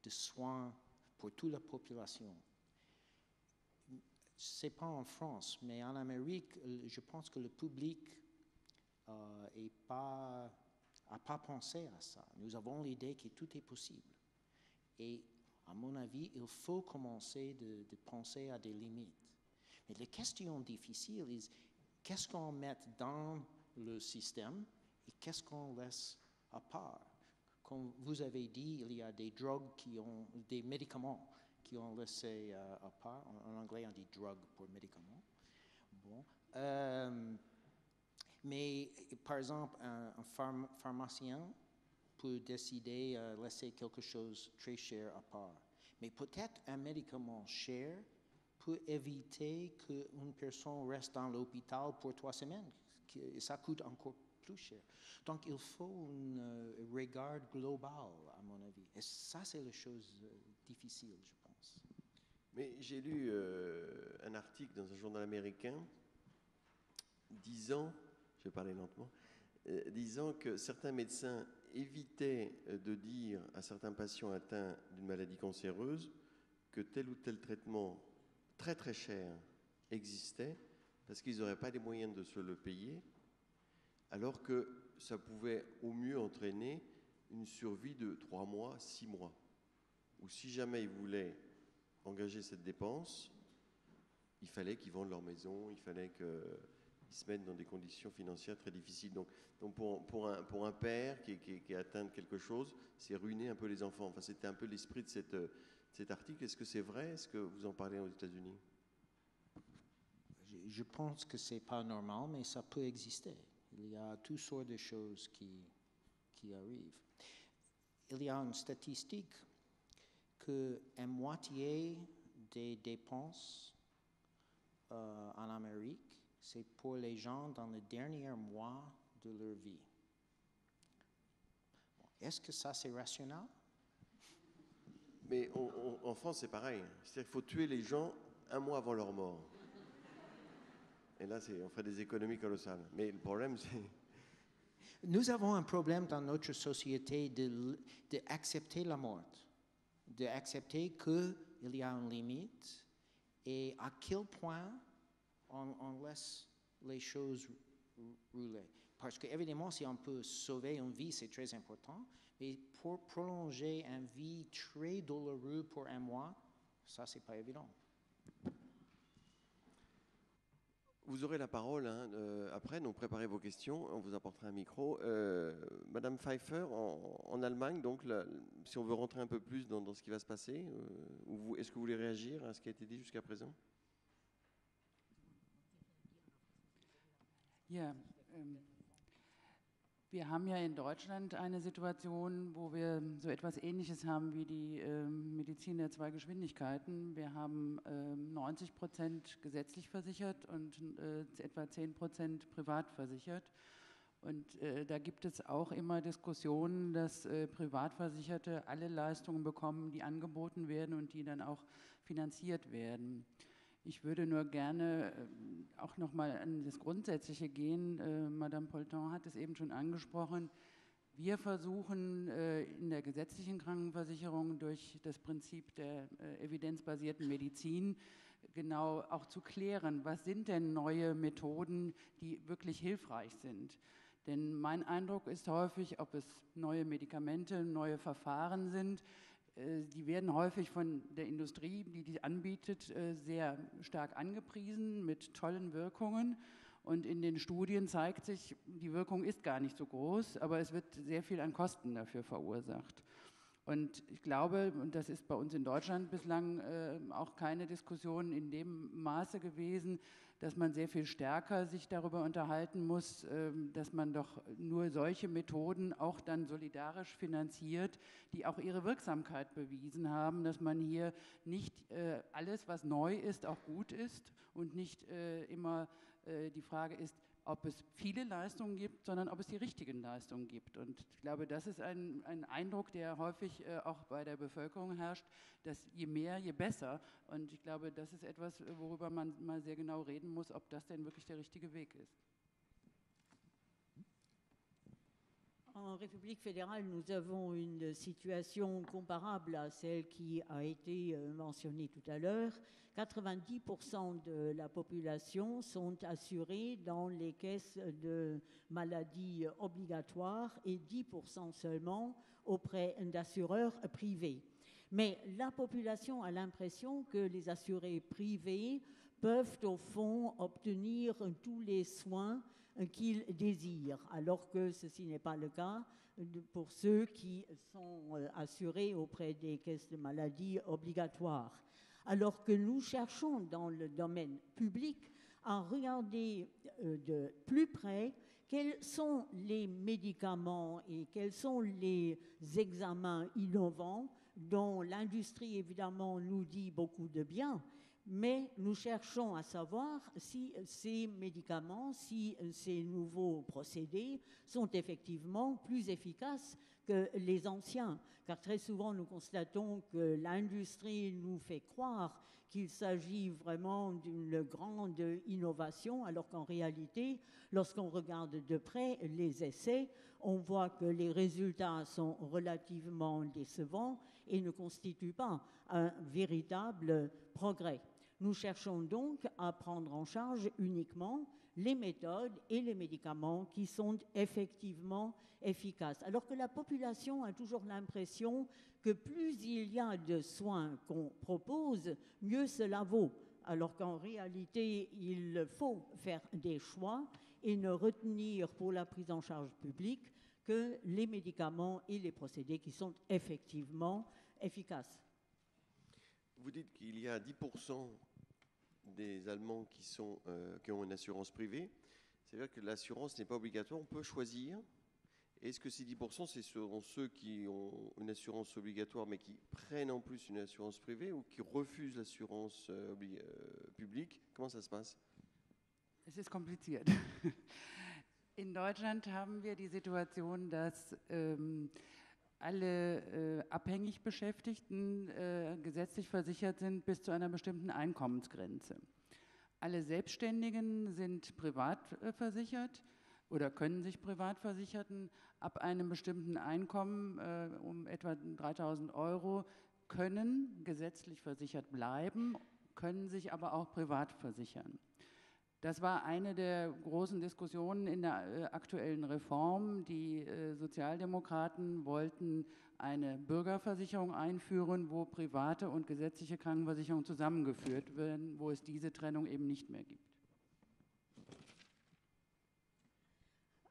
de soins pour toute la population. Ce n'est pas en France, mais en Amérique, je pense que le public n'a pas pensé à ça. Nous avons l'idée que tout est possible. Et à mon avis, il faut commencer de penser à des limites. Mais la question difficile est qu'est-ce qu'on met dans le système et qu'est-ce qu'on laisse à part. Comme vous avez dit, il y a des drogues des médicaments qui ont laissé à part. En anglais, on dit drug pour médicaments. Bon. Mais par exemple, un pharmacien peut décider de laisser quelque chose très cher à part. Mais peut-être un médicament cher peut éviter qu'une personne reste dans l'hôpital pour 3 semaines. Ça coûte encore plus cher. Donc, il faut un regard global, à mon avis. Et ça, c'est la chose difficile, je pense. Mais j'ai lu un article dans un journal américain disant, je vais parler lentement, disant que certains médecins évitaient de dire à certains patients atteints d'une maladie cancéreuse que tel ou tel traitement très très cher existait parce qu'ils n'auraient pas les moyens de se le payer, alors que ça pouvait au mieux entraîner une survie de 3 mois, 6 mois. Ou si jamais ils voulaient engager cette dépense, il fallait qu'ils vendent leur maison, il fallait qu'ils se mettent dans des conditions financières très difficiles. Donc pour un père qui est atteint de quelque chose, c'est ruiner un peu les enfants. Enfin, c'était un peu l'esprit de cet article. Est-ce que c'est vrai? Est-ce que vous en parlez aux États-Unis? Je pense que ce n'est pas normal, mais ça peut exister. Il y a toutes sortes de choses qui arrivent. Il y a une statistique qu'à moitié des dépenses en Amérique, c'est pour les gens dans les derniers mois de leur vie. Est-ce que ça, c'est rationnel? Mais en France, c'est pareil. C'est-à-dire qu'il faut tuer les gens 1 mois avant leur mort. Et là, on ferait des économies colossales. Mais le problème, c'est... Nous avons un problème dans notre société d'accepter la mort, d'accepter qu'il y a une limite et à quel point on laisse les choses rouler. Parce qu'évidemment, si on peut sauver une vie, c'est très important, mais pour prolonger une vie très douloureuse pour 1 mois, ça, c'est pas évident. Vous aurez la parole après, donc préparez vos questions, on vous apportera un micro. Madame Pfeiffer, en Allemagne, donc si on veut rentrer un peu plus dans ce qui va se passer, est-ce que vous voulez réagir à ce qui a été dit jusqu'à présent? Ja, wir haben ja in Deutschland eine Situation, wo wir so etwas Ähnliches haben wie die Medizin der 2 Geschwindigkeiten. Wir haben 90% gesetzlich versichert und etwa 10% privat versichert. Und da gibt es auch immer Diskussionen, dass Privatversicherte alle Leistungen bekommen, die angeboten werden und die dann auch finanziert werden. Ich würde nur gerne auch noch mal an das Grundsätzliche gehen. Madame Poulton hat es eben schon angesprochen. Wir versuchen in der gesetzlichen Krankenversicherung durch das Prinzip der evidenzbasierten Medizin genau auch zu klären, was sind denn neue Methoden, die wirklich hilfreich sind. Denn mein Eindruck ist häufig, ob es neue Medikamente, neue Verfahren sind, die werden häufig von der Industrie, die die anbietet, sehr stark angepriesen mit tollen Wirkungen. Und in den Studien zeigt sich, die Wirkung ist gar nicht so groß, aber es wird sehr viel an Kosten dafür verursacht. Und ich glaube, und das ist bei uns in Deutschland bislang auch keine Diskussion in dem Maße gewesen, dass man sehr viel stärker sich darüber unterhalten muss, dass man doch nur solche Methoden auch dann solidarisch finanziert, die auch ihre Wirksamkeit bewiesen haben, dass man hier nicht alles, was neu ist, auch gut ist und nicht immer die Frage ist, ob es viele Leistungen gibt, sondern ob es die richtigen Leistungen gibt. Und ich glaube, das ist ein Eindruck, der häufig auch bei der Bevölkerung herrscht, dass je mehr, je besser. Und ich glaube, das ist etwas, worüber man mal sehr genau reden muss, ob das denn wirklich der richtige Weg ist. En République fédérale, nous avons une situation comparable à celle qui a été mentionnée tout à l'heure. 90% de la population sont assurés dans les caisses de maladies obligatoires et 10% seulement auprès d'assureurs privés. Mais la population a l'impression que les assurés privés peuvent au fond obtenir tous les soins qu'ils désirent, alors que ceci n'est pas le cas pour ceux qui sont assurés auprès des caisses de maladies obligatoires. Alors que nous cherchons dans le domaine public à regarder de plus près quels sont les médicaments et quels sont les examens innovants dont l'industrie évidemment nous dit beaucoup de bien, mais nous cherchons à savoir si ces médicaments, si ces nouveaux procédés sont effectivement plus efficaces que les anciens. Car très souvent, nous constatons que l'industrie nous fait croire qu'il s'agit vraiment d'une grande innovation, alors qu'en réalité, lorsqu'on regarde de près les essais, on voit que les résultats sont relativement décevants et ne constituent pas un véritable progrès. Nous cherchons donc à prendre en charge uniquement les méthodes et les médicaments qui sont effectivement efficaces. Alors que la population a toujours l'impression que plus il y a de soins qu'on propose, mieux cela vaut. Alors qu'en réalité, il faut faire des choix et ne retenir pour la prise en charge publique que les médicaments et les procédés qui sont effectivement efficaces. Vous dites qu'il y a 10% des Allemands qui ont une assurance privée. C'est-à-dire que l'assurance n'est pas obligatoire, on peut choisir. Est-ce que ces 10%, c'est ceux qui ont une assurance obligatoire mais qui prennent en plus une assurance privée ou qui refusent l'assurance publique? Comment ça se passe? Es ist kompliziert. In Deutschland haben wir die Situation, dass alle abhängig Beschäftigten gesetzlich versichert sind bis zu einer bestimmten Einkommensgrenze. Alle Selbstständigen sind privat versichert oder können sich privat versicherten ab einem bestimmten Einkommen um etwa 3.000 Euro können gesetzlich versichert bleiben, können sich aber auch privat versichern. Das war eine der großen Diskussionen in der aktuellen Reform. Die Sozialdemokraten wollten eine Bürgerversicherung einführen, wo private und gesetzliche Krankenversicherung zusammengeführt werden, wo es diese Trennung eben nicht mehr gibt.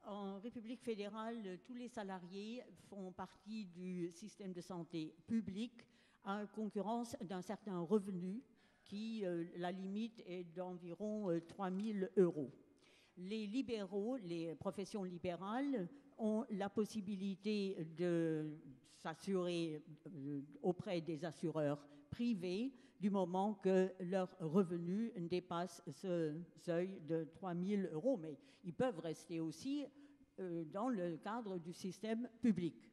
En République fédérale, tous les salariés font partie du système de santé public à concurrence d'un certain revenu qui, la limite est d'environ 3 000 euros. Les libéraux, les professions libérales, ont la possibilité de s'assurer auprès des assureurs privés du moment que leur revenu dépasse ce seuil de 3 000 euros. Mais ils peuvent rester aussi dans le cadre du système public.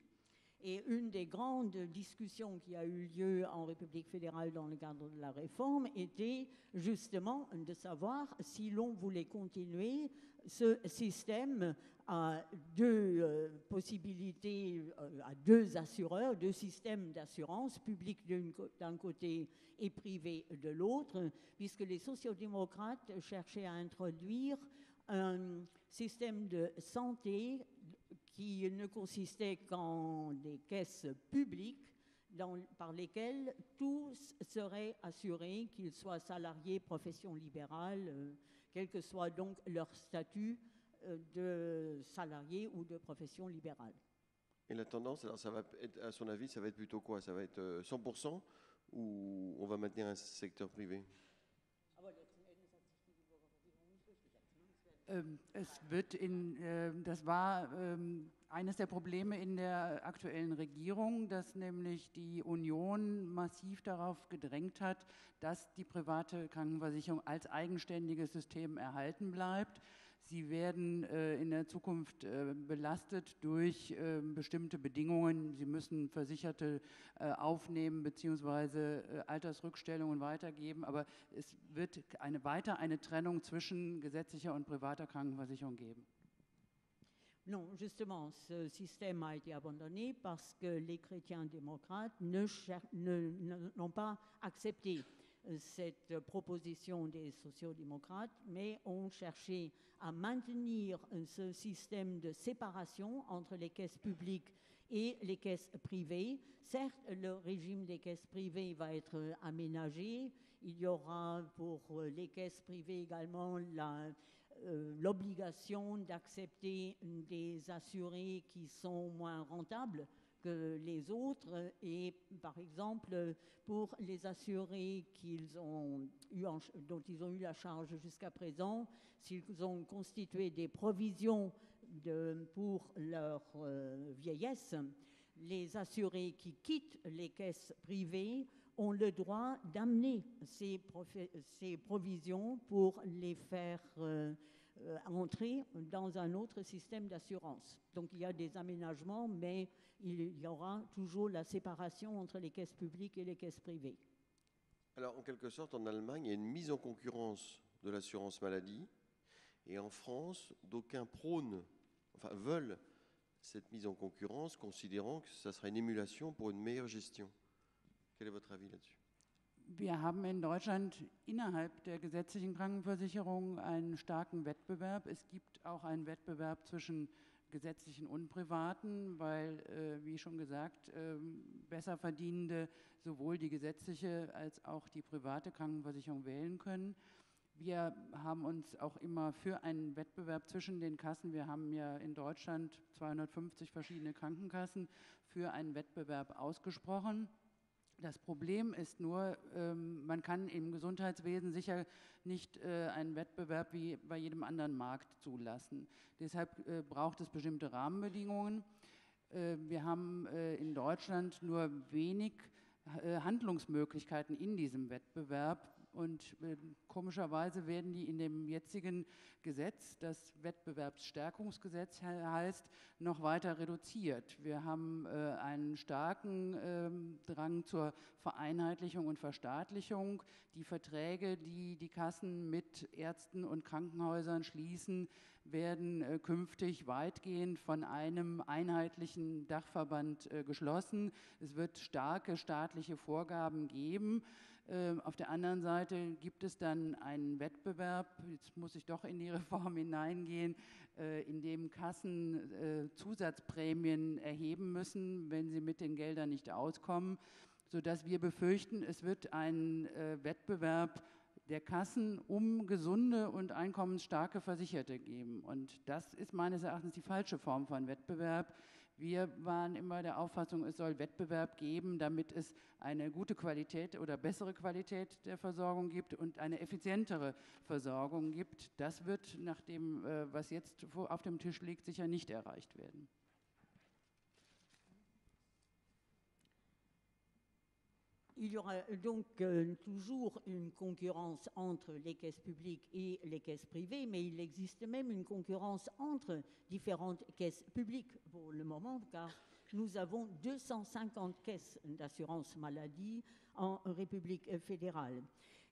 Et une des grandes discussions qui a eu lieu en République fédérale dans le cadre de la réforme était justement de savoir si l'on voulait continuer ce système à deux possibilités, à deux assureurs, deux systèmes d'assurance, public d'un côté et privé de l'autre, puisque les sociodémocrates cherchaient à introduire système de santé qui ne consistait qu'en des caisses publiques par lesquelles tous seraient assurés, qu'ils soient salariés, profession libérale, quel que soit donc leur statut de salarié ou de profession libérale. Et la tendance, alors ça va être, à son avis, ça va être plutôt quoi? Ça va être 100% ou on va maintenir un secteur privé? Das war eines der Probleme in der aktuellen Regierung, dass nämlich die Union massiv darauf gedrängt hat, dass die private Krankenversicherung als eigenständiges System erhalten bleibt. Sie werden in der Zukunft belastet durch bestimmte Bedingungen. Sie müssen Versicherte aufnehmen bzw. Altersrückstellungen weitergeben. Aber es wird weiter eine Trennung zwischen gesetzlicher und privater Krankenversicherung geben. Non, justement, ce système a été abandonné parce que les chrétiens démocrates n'ont pas accepté cette proposition des sociodémocrates, mais ont cherché à maintenir ce système de séparation entre les caisses publiques et les caisses privées. Certes, le régime des caisses privées va être aménagé. Il y aura pour les caisses privées également l'obligation d'accepter des assurés qui sont moins rentables que les autres, et par exemple pour les assurés dont ils ont eu la charge jusqu'à présent, s'ils ont constitué des provisions pour leur vieillesse, les assurés qui quittent les caisses privées ont le droit d'amener ces provisions pour les faire entrer dans un autre système d'assurance. Donc il y a des aménagements, mais il y aura toujours la séparation entre les caisses publiques et les caisses privées. Alors en quelque sorte, en Allemagne, il y a une mise en concurrence de l'assurance maladie, et en France, d'aucuns veulent cette mise en concurrence, considérant que ça sera une émulation pour une meilleure gestion. Quel est votre avis là-dessus? Wir haben in Deutschland innerhalb der gesetzlichen Krankenversicherung einen starken Wettbewerb. Es gibt auch einen Wettbewerb zwischen gesetzlichen und privaten, weil, wie schon gesagt, besser Verdienende sowohl die gesetzliche als auch die private Krankenversicherung wählen können. Wir haben uns auch immer für einen Wettbewerb zwischen den Kassen, wir haben ja in Deutschland 250 verschiedene Krankenkassen, für einen Wettbewerb ausgesprochen. Das Problem ist nur, man kann im Gesundheitswesen sicher nicht einen Wettbewerb wie bei jedem anderen Markt zulassen. Deshalb braucht es bestimmte Rahmenbedingungen. Wir haben in Deutschland nur wenig Handlungsmöglichkeiten in diesem Wettbewerb. Und komischerweise werden die in dem jetzigen Gesetz, das Wettbewerbsstärkungsgesetz heißt, noch weiter reduziert. Wir haben einen starken Drang zur Vereinheitlichung und Verstaatlichung. Die Verträge, die die Kassen mit Ärzten und Krankenhäusern schließen, werden künftig weitgehend von einem einheitlichen Dachverband geschlossen. Es wird starke staatliche Vorgaben geben. Auf der anderen Seite gibt es dann einen Wettbewerb, jetzt muss ich doch in die Reform hineingehen, in dem Kassen Zusatzprämien erheben müssen, wenn sie mit den Geldern nicht auskommen, sodass wir befürchten, es wird einen Wettbewerb der Kassen um gesunde und einkommensstarke Versicherte geben. Und das ist meines Erachtens die falsche Form von Wettbewerb. Wir waren immer der Auffassung, es soll Wettbewerb geben, damit es eine gute Qualität oder bessere Qualität der Versorgung gibt und eine effizientere Versorgung gibt. Das wird nach dem, was jetzt auf dem Tisch liegt, sicher nicht erreicht werden. Il y aura donc toujours une concurrence entre les caisses publiques et les caisses privées, mais il existe même une concurrence entre différentes caisses publiques pour le moment, car nous avons 250 caisses d'assurance maladie en République fédérale.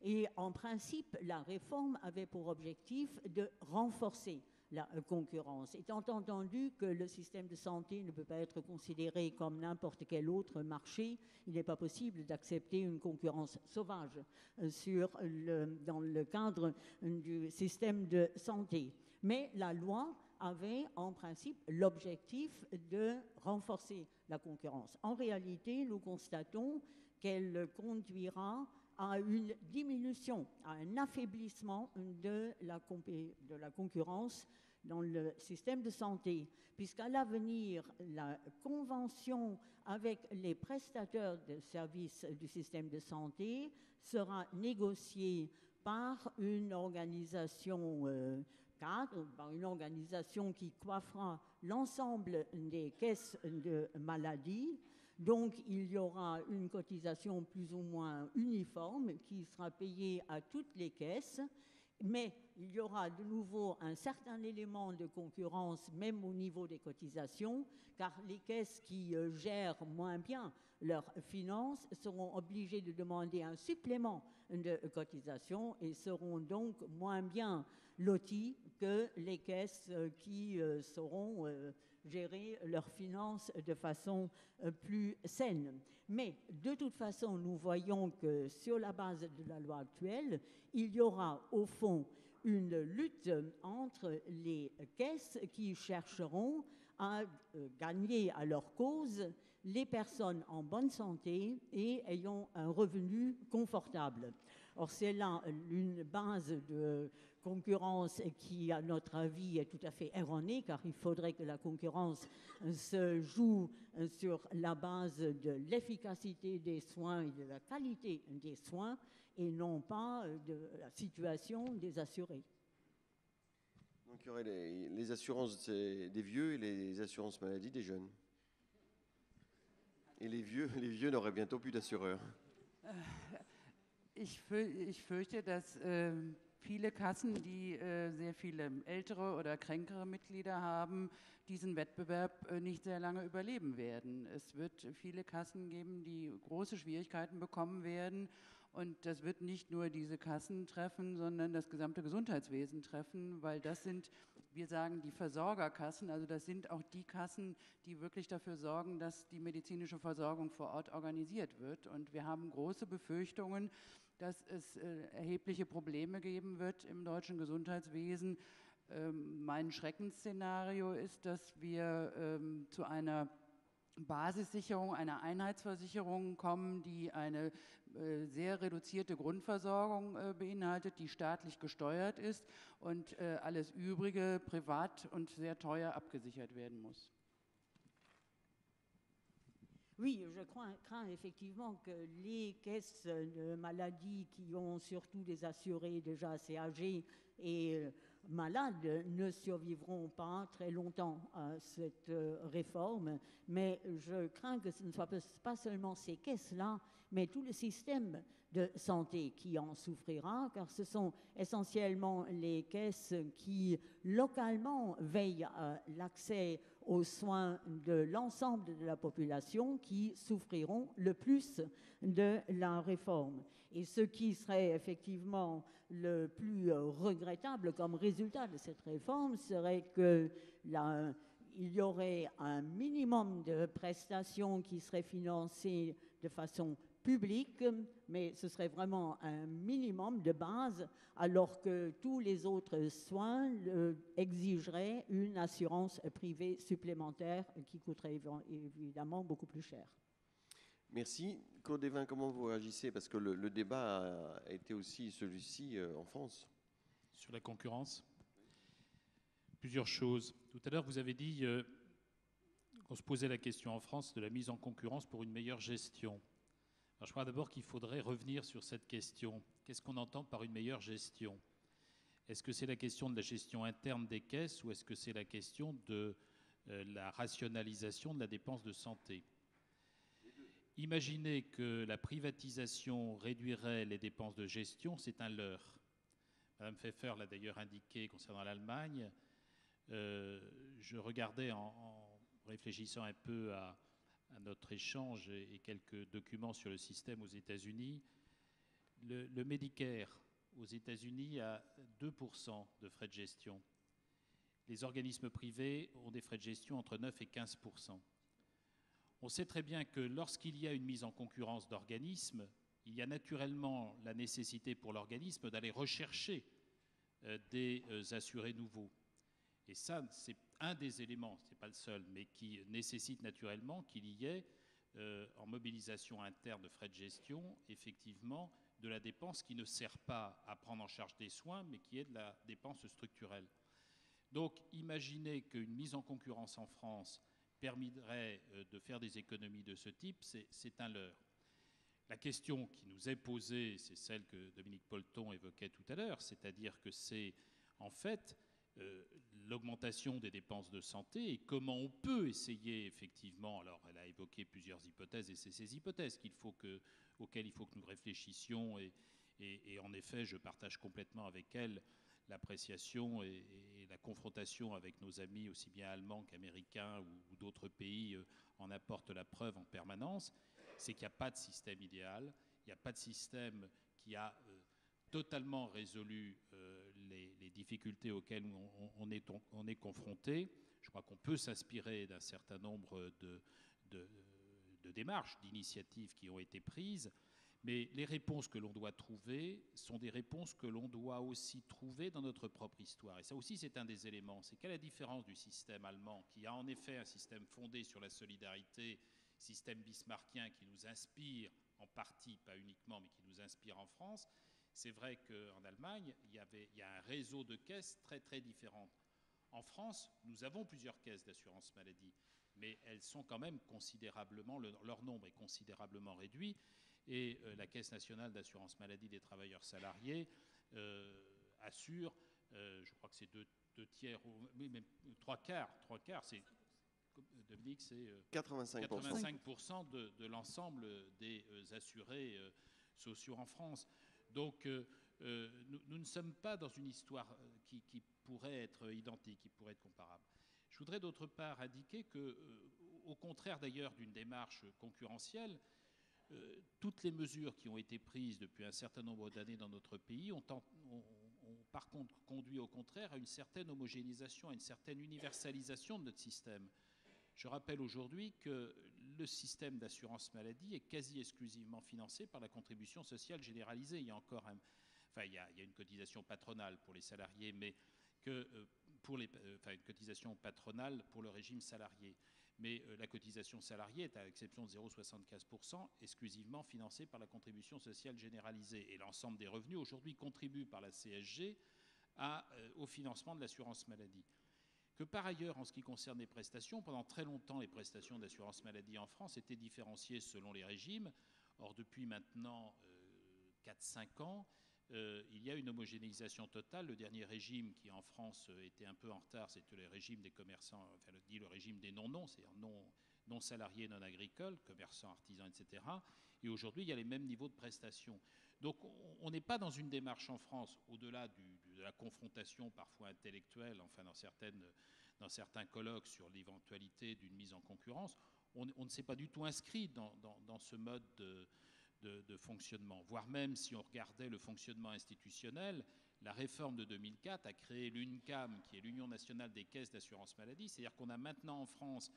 Et en principe, la réforme avait pour objectif de renforcer la concurrence. Étant entendu que le système de santé ne peut pas être considéré comme n'importe quel autre marché, il n'est pas possible d'accepter une concurrence sauvage dans le cadre du système de santé. Mais la loi avait en principe l'objectif de renforcer la concurrence. En réalité, nous constatons qu'elle conduira à une diminution, à un affaiblissement de la concurrence dans le système de santé, puisqu'à l'avenir, la convention avec les prestataires de services du système de santé sera négociée par une organisation cadre, par une organisation qui coiffera l'ensemble des caisses de maladie. Donc, il y aura une cotisation plus ou moins uniforme qui sera payée à toutes les caisses, mais il y aura de nouveau un certain élément de concurrence, même au niveau des cotisations, car les caisses qui gèrent moins bien leurs finances seront obligées de demander un supplément de cotisation et seront donc moins bien loties que les caisses qui sauront gérer leurs finances de façon plus saine. Mais de toute façon, nous voyons que sur la base de la loi actuelle, il y aura au fond une lutte entre les caisses qui chercheront à gagner à leur cause les personnes en bonne santé et ayant un revenu confortable. Or, c'est là une base de concurrence qui, à notre avis, est tout à fait erronée, car il faudrait que la concurrence se joue sur la base de l'efficacité des soins et de la qualité des soins, et non pas de la situation des assurés. Donc il y aurait les assurances des vieux et les assurances maladie des jeunes. Et les vieux n'auraient bientôt plus d'assureurs. Ich fürchte, dass viele Kassen, die sehr viele ältere oder kränkere Mitglieder haben, diesen Wettbewerb nicht sehr lange überleben werden. Es wird viele Kassen geben, die große Schwierigkeiten bekommen werden. Und das wird nicht nur diese Kassen treffen, sondern das gesamte Gesundheitswesen treffen, weil das sind, wir sagen, die Versorgerkassen. Also das sind auch die Kassen, die wirklich dafür sorgen, dass die medizinische Versorgung vor Ort organisiert wird. Und wir haben große Befürchtungen, dass es erhebliche Probleme geben wird im deutschen Gesundheitswesen. Mein Schreckensszenario ist, dass wir zu einer Basissicherung, einer Einheitsversicherung kommen, die eine sehr reduzierte Grundversorgung beinhaltet, die staatlich gesteuert ist und alles Übrige privat und sehr teuer abgesichert werden muss. Oui, je crains effectivement que les caisses de maladie qui ont surtout des assurés déjà assez âgés et malades ne survivront pas très longtemps à cette réforme, mais je crains que ce ne soit pas seulement ces caisses-là, mais tout le système de santé qui en souffrira, car ce sont essentiellement les caisses qui localement veillent à l'accès aux soins de l'ensemble de la population qui souffriront le plus de la réforme. Et ce qui serait effectivement le plus regrettable comme résultat de cette réforme serait que il y aurait un minimum de prestations qui seraient financées de façon publique, mais ce serait vraiment un minimum de base, alors que tous les autres soins exigeraient une assurance privée supplémentaire qui coûterait évidemment beaucoup plus cher. Merci. Claude Évin, comment vous réagissez? Parce que le débat a été aussi celui-ci en France. Sur la concurrence, plusieurs choses. Tout à l'heure, vous avez dit qu'on se posait la question en France de la mise en concurrence pour une meilleure gestion. Alors, je crois d'abord qu'il faudrait revenir sur cette question. Qu'est-ce qu'on entend par une meilleure gestion? Est-ce que c'est la question de la gestion interne des caisses ou est-ce que c'est la question de la rationalisation de la dépense de santé? Imaginez que la privatisation réduirait les dépenses de gestion, c'est un leurre. Madame Pfeffer l'a d'ailleurs indiqué concernant l'Allemagne. Je regardais en réfléchissant un peu à notre échange et quelques documents sur le système aux États-Unis. Le Medicare aux États-Unis a 2% de frais de gestion. Les organismes privés ont des frais de gestion entre 9 et 15%. On sait très bien que lorsqu'il y a une mise en concurrence d'organismes, il y a naturellement la nécessité pour l'organisme d'aller rechercher des assurés nouveaux. Et ça, c'est un des éléments, ce n'est pas le seul, mais qui nécessite naturellement qu'il y ait, en mobilisation interne de frais de gestion, effectivement, de la dépense qui ne sert pas à prendre en charge des soins, mais qui est de la dépense structurelle. Donc, imaginez qu'une mise en concurrence en France permettrait de faire des économies de ce type, c'est un leurre. La question qui nous est posée, c'est celle que Dominique Polton évoquait tout à l'heure, c'est-à-dire que c'est en fait l'augmentation des dépenses de santé et comment on peut essayer effectivement, alors elle a évoqué plusieurs hypothèses et c'est ces hypothèses auxquelles il faut que nous réfléchissions et en effet je partage complètement avec elle l'appréciation et la confrontation avec nos amis aussi bien allemands qu'américains ou d'autres pays en apportent la preuve en permanence, c'est qu'il n'y a pas de système idéal, il n'y a pas de système qui a totalement résolu les difficultés auxquelles on est confronté. Je crois qu'on peut s'inspirer d'un certain nombre de démarches, d'initiatives qui ont été prises, mais les réponses que l'on doit trouver sont des réponses que l'on doit aussi trouver dans notre propre histoire. Et ça aussi, c'est un des éléments. C'est qu'à la différence du système allemand, qui a en effet un système fondé sur la solidarité, système bismarckien qui nous inspire en partie, pas uniquement, mais qui nous inspire en France, c'est vrai qu'en Allemagne, il y a un réseau de caisses très très différentes. En France, nous avons plusieurs caisses d'assurance maladie, mais elles sont quand même considérablement, leur nombre est considérablement réduit. Et la Caisse nationale d'assurance maladie des travailleurs salariés assure, je crois que c'est deux tiers, oui, même trois quarts, c'est, Dominique, c'est 85% de l'ensemble des assurés sociaux en France. Donc nous ne sommes pas dans une histoire qui pourrait être identique, qui pourrait être comparable. Je voudrais d'autre part indiquer que, au contraire d'ailleurs d'une démarche concurrentielle, toutes les mesures qui ont été prises depuis un certain nombre d'années dans notre pays ont par contre conduit au contraire à une certaine homogénéisation, à une certaine universalisation de notre système. Je rappelle aujourd'hui que le système d'assurance maladie est quasi exclusivement financé par la contribution sociale généralisée. Il y a encore il y a une cotisation patronale pour les salariés, mais une cotisation patronale pour le régime salarié. Mais la cotisation salariée est, à l'exception de 0,75%, exclusivement financée par la contribution sociale généralisée. Et l'ensemble des revenus aujourd'hui contribuent par la CSG au financement de l'assurance maladie. Que par ailleurs, en ce qui concerne les prestations, pendant très longtemps, les prestations d'assurance maladie en France étaient différenciées selon les régimes. Or, depuis maintenant 4-5 ans, il y a une homogénéisation totale. Le dernier régime qui en France était un peu en retard, c'était le régime des commerçants, enfin le régime des non-non, c'est-à-dire non salariés, non agricoles, commerçants, artisans, etc. Et aujourd'hui, il y a les mêmes niveaux de prestations. Donc on n'est pas dans une démarche en France, au-delà de la confrontation parfois intellectuelle, enfin dans certains colloques sur l'éventualité d'une mise en concurrence, on ne s'est pas du tout inscrit dans ce mode de fonctionnement. Voire même si on regardait le fonctionnement institutionnel, la réforme de 2004 a créé l'UNCAM, qui est l'Union nationale des caisses d'assurance maladie, c'est-à-dire qu'on a maintenant en France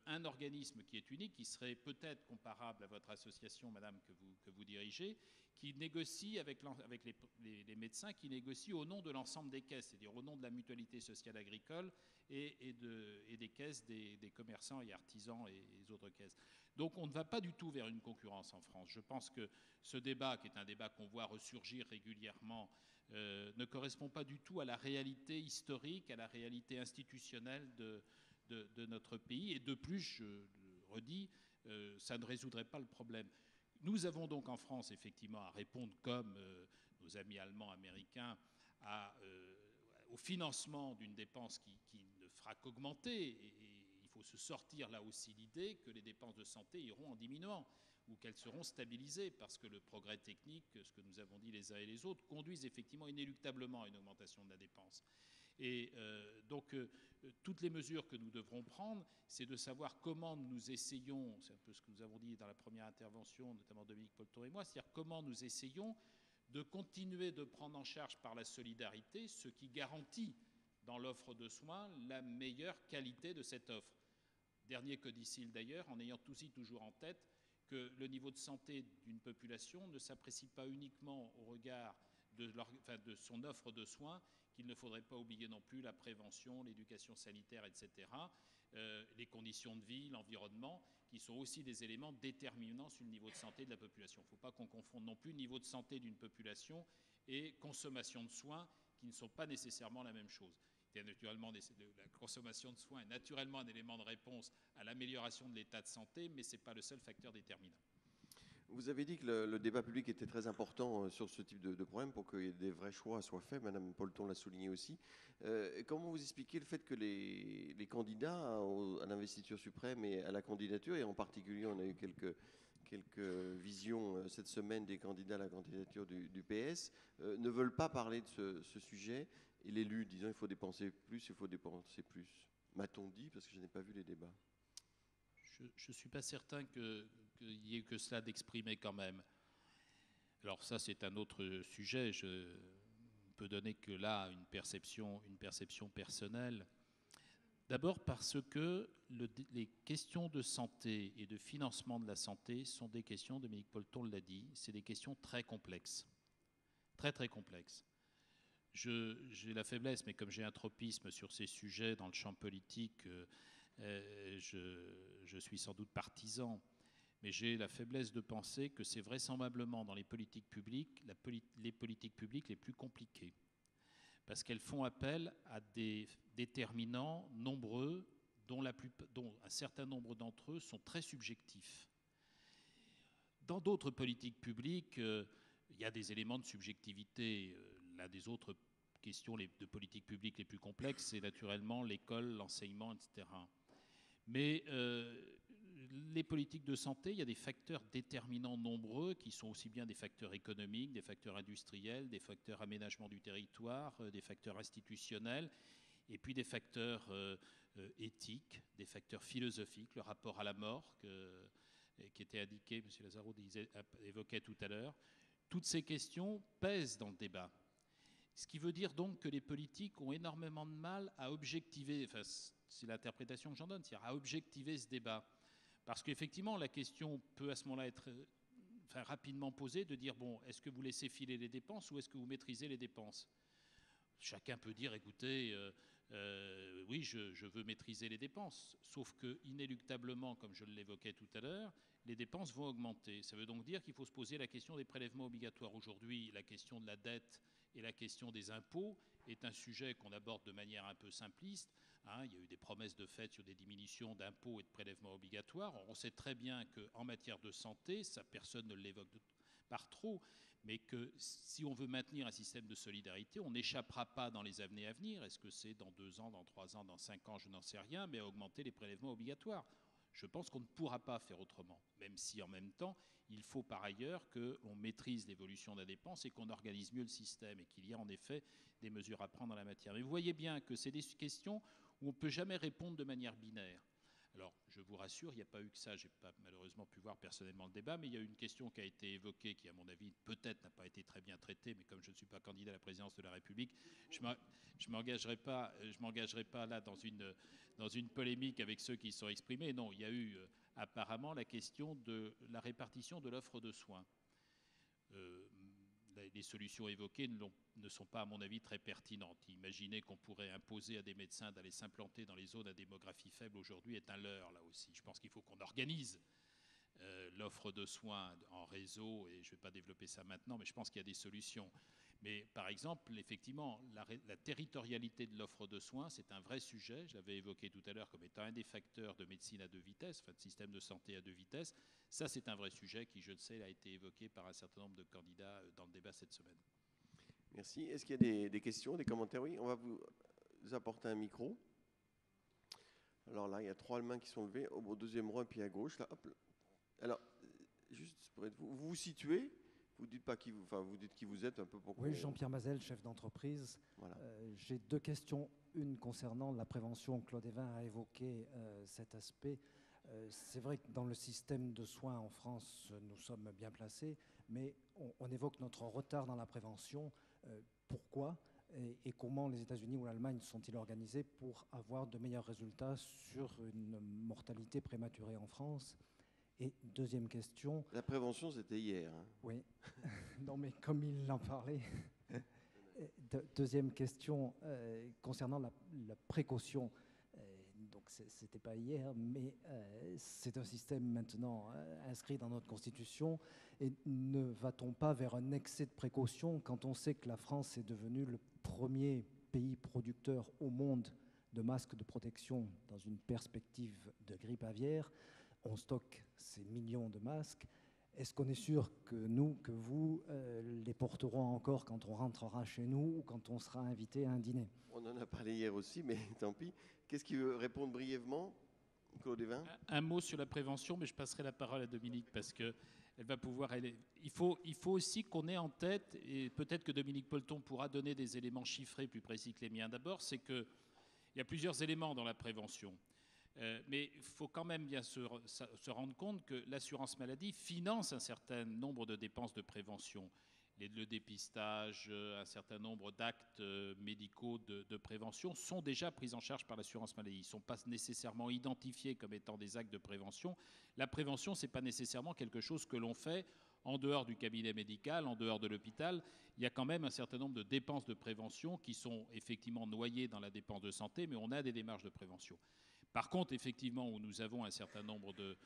un organisme qui est unique, qui serait peut-être comparable à votre association, madame, que vous dirigez, qui négocie avec les médecins, qui négocie au nom de l'ensemble des caisses, c'est-à-dire au nom de la mutualité sociale agricole et des caisses des commerçants et artisans et les autres caisses. Donc on ne va pas du tout vers une concurrence en France. Je pense que ce débat, qui est un débat qu'on voit ressurgir régulièrement, ne correspond pas du tout à la réalité historique, à la réalité institutionnelle de notre pays. Et de plus, je le redis, ça ne résoudrait pas le problème. Nous avons donc en France, effectivement, à répondre comme nos amis allemands, américains, au financement d'une dépense qui ne fera qu'augmenter. Et il faut se sortir là aussi l'idée que les dépenses de santé iront en diminuant ou qu'elles seront stabilisées, parce que le progrès technique, ce que nous avons dit les uns et les autres, conduisent effectivement inéluctablement à une augmentation de la dépense. Et donc, toutes les mesures que nous devrons prendre, c'est de savoir comment nous essayons, c'est un peu ce que nous avons dit dans la première intervention, notamment Dominique Polton et moi, c'est-à-dire comment nous essayons de continuer de prendre en charge par la solidarité ce qui garantit dans l'offre de soins la meilleure qualité de cette offre. Dernier codicile d'ailleurs, en ayant aussi toujours en tête que le niveau de santé d'une population ne s'apprécie pas uniquement au regard de son offre de soins, qu'il ne faudrait pas oublier non plus la prévention, l'éducation sanitaire, etc., les conditions de vie, l'environnement, qui sont aussi des éléments déterminants sur le niveau de santé de la population. Il ne faut pas qu'on confonde non plus niveau de santé d'une population et consommation de soins, qui ne sont pas nécessairement la même chose. Naturellement, la consommation de soins est naturellement un élément de réponse à l'amélioration de l'état de santé, mais ce n'est pas le seul facteur déterminant. Vous avez dit que le débat public était très important sur ce type de problème pour que des vrais choix soient faits. Madame Polton l'a souligné aussi. Comment vous expliquez le fait que les candidats à l'investiture suprême et à la candidature, et en particulier on a eu quelques visions cette semaine des candidats à la candidature du PS, ne veulent pas parler de ce sujet, et l'élu disant il faut dépenser plus, m'a-t-on dit, parce que je n'ai pas vu les débats. Je ne suis pas certain qu'il y ait que cela d'exprimer quand même. Alors ça, c'est un autre sujet. Je ne peux donner que là une perception personnelle. D'abord parce que les questions de santé et de financement de la santé sont des questions, Dominique Polton l'a dit, c'est des questions très complexes. Très, très complexes. J'ai la faiblesse, mais comme j'ai un tropisme sur ces sujets dans le champ politique, je suis sans doute partisan, mais j'ai la faiblesse de penser que c'est vraisemblablement dans les politiques publiques les politiques publiques les plus compliquées, parce qu'elles font appel à des déterminants nombreux dont un certain nombre d'entre eux sont très subjectifs. Dans d'autres politiques publiques, il y a des éléments de subjectivité. L'un des autres questions de politique publique les plus complexes, c'est naturellement l'école, l'enseignement, etc. Mais les politiques de santé, il y a des facteurs déterminants nombreux qui sont aussi bien des facteurs économiques, des facteurs industriels, des facteurs aménagement du territoire, des facteurs institutionnels, et puis des facteurs éthiques, des facteurs philosophiques, le rapport à la mort qui était indiqué, M. Lazaro évoquait tout à l'heure. Toutes ces questions pèsent dans le débat. Ce qui veut dire donc que les politiques ont énormément de mal à objectiver, enfin, c'est l'interprétation que j'en donne, c'est-à-dire à objectiver ce débat. Parce qu'effectivement, la question peut à ce moment-là être rapidement posée, de dire, bon, est-ce que vous laissez filer les dépenses ou est-ce que vous maîtrisez les dépenses ? Chacun peut dire, écoutez, oui, je veux maîtriser les dépenses, sauf que inéluctablement, comme je l'évoquais tout à l'heure, les dépenses vont augmenter. Ça veut donc dire qu'il faut se poser la question des prélèvements obligatoires. Aujourd'hui, la question de la dette et la question des impôts est un sujet qu'on aborde de manière un peu simpliste. Il y a eu des promesses de fait sur des diminutions d'impôts et de prélèvements obligatoires. On sait très bien qu'en matière de santé, ça, personne ne l'évoque par trop, mais que si on veut maintenir un système de solidarité, on n'échappera pas dans les années à venir. Est-ce que c'est dans 2 ans, dans 3 ans, dans 5 ans, je n'en sais rien, mais à augmenter les prélèvements obligatoires. Je pense qu'on ne pourra pas faire autrement, même si en même temps, il faut par ailleurs qu'on maîtrise l'évolution de la dépense et qu'on organise mieux le système et qu'il y a en effet des mesures à prendre en la matière. Mais vous voyez bien que c'est des questions où on ne peut jamais répondre de manière binaire. Alors, je vous rassure, il n'y a pas eu que ça, je n'ai pas malheureusement pu voir personnellement le débat, mais il y a eu une question qui a été évoquée, qui à mon avis peut-être n'a pas été très bien traitée, mais comme je ne suis pas candidat à la présidence de la République, je ne m'engagerai pas là dans une polémique avec ceux qui se sont exprimés. Non, il y a eu apparemment la question de la répartition de l'offre de soins. Les solutions évoquées ne sont pas, à mon avis, très pertinentes. Imaginer qu'on pourrait imposer à des médecins d'aller s'implanter dans les zones à démographie faible aujourd'hui est un leurre, là aussi. Je pense qu'il faut qu'on organise l'offre de soins en réseau, et je ne vais pas développer ça maintenant, mais je pense qu'il y a des solutions. Mais par exemple, effectivement, la territorialité de l'offre de soins, c'est un vrai sujet. Je l'avais évoqué tout à l'heure comme étant un des facteurs de médecine à 2 vitesses, enfin de système de santé à 2 vitesses. Ça, c'est un vrai sujet qui, je le sais, a été évoqué par un certain nombre de candidats dans le débat cette semaine. Merci. Est-ce qu'il y a des questions, des commentaires? Oui, on va vous apporter un micro. Alors là, il y a 3 mains qui sont levées, au deuxième rang et puis à gauche. Là, hop. Alors, juste pour être vous situez. Vous dites pas vous dites qui vous êtes un peu pour. Oui, Jean-Pierre Mazel, chef d'entreprise. Voilà. J'ai 2 questions. Une concernant la prévention. Claude Évin a évoqué cet aspect. C'est vrai que dans le système de soins en France, nous sommes bien placés, mais on évoque notre retard dans la prévention. Pourquoi et comment les États-Unis ou l'Allemagne sont-ils organisés pour avoir de meilleurs résultats sur une mortalité prématurée en France? Et deuxième question. La prévention, c'était hier. Oui. Non, mais comme il en parlait, Deuxième question concernant la précaution. Donc, ce n'était pas hier, mais c'est un système maintenant inscrit dans notre Constitution. Et ne va-t-on pas vers un excès de précaution quand on sait que la France est devenue le premier pays producteur au monde de masques de protection dans une perspective de grippe aviaire? On stocke ces millions de masques. Est-ce qu'on est sûr que nous, que vous, les porterons encore quand on rentrera chez nous ou quand on sera invité à un dîner? On en a parlé hier aussi, mais tant pis. Qu'est-ce qui veut répondre brièvement, Claude Évin? Un mot sur la prévention, mais je passerai la parole à Dominique parce que elle va pouvoir. Il faut aussi qu'on ait en tête, et peut-être que Dominique Polton pourra donner des éléments chiffrés plus précis que les miens. D'abord, c'est qu'il y a plusieurs éléments dans la prévention. Mais il faut quand même bien se rendre compte que l'assurance maladie finance un certain nombre de dépenses de prévention. Le dépistage, un certain nombre d'actes médicaux de prévention sont déjà pris en charge par l'assurance maladie. Ils ne sont pas nécessairement identifiés comme étant des actes de prévention. La prévention, ce n'est pas nécessairement quelque chose que l'on fait en dehors du cabinet médical, en dehors de l'hôpital. Il y a quand même un certain nombre de dépenses de prévention qui sont effectivement noyées dans la dépense de santé, mais on a des démarches de prévention. Par contre, effectivement, où nous avons un certain nombre de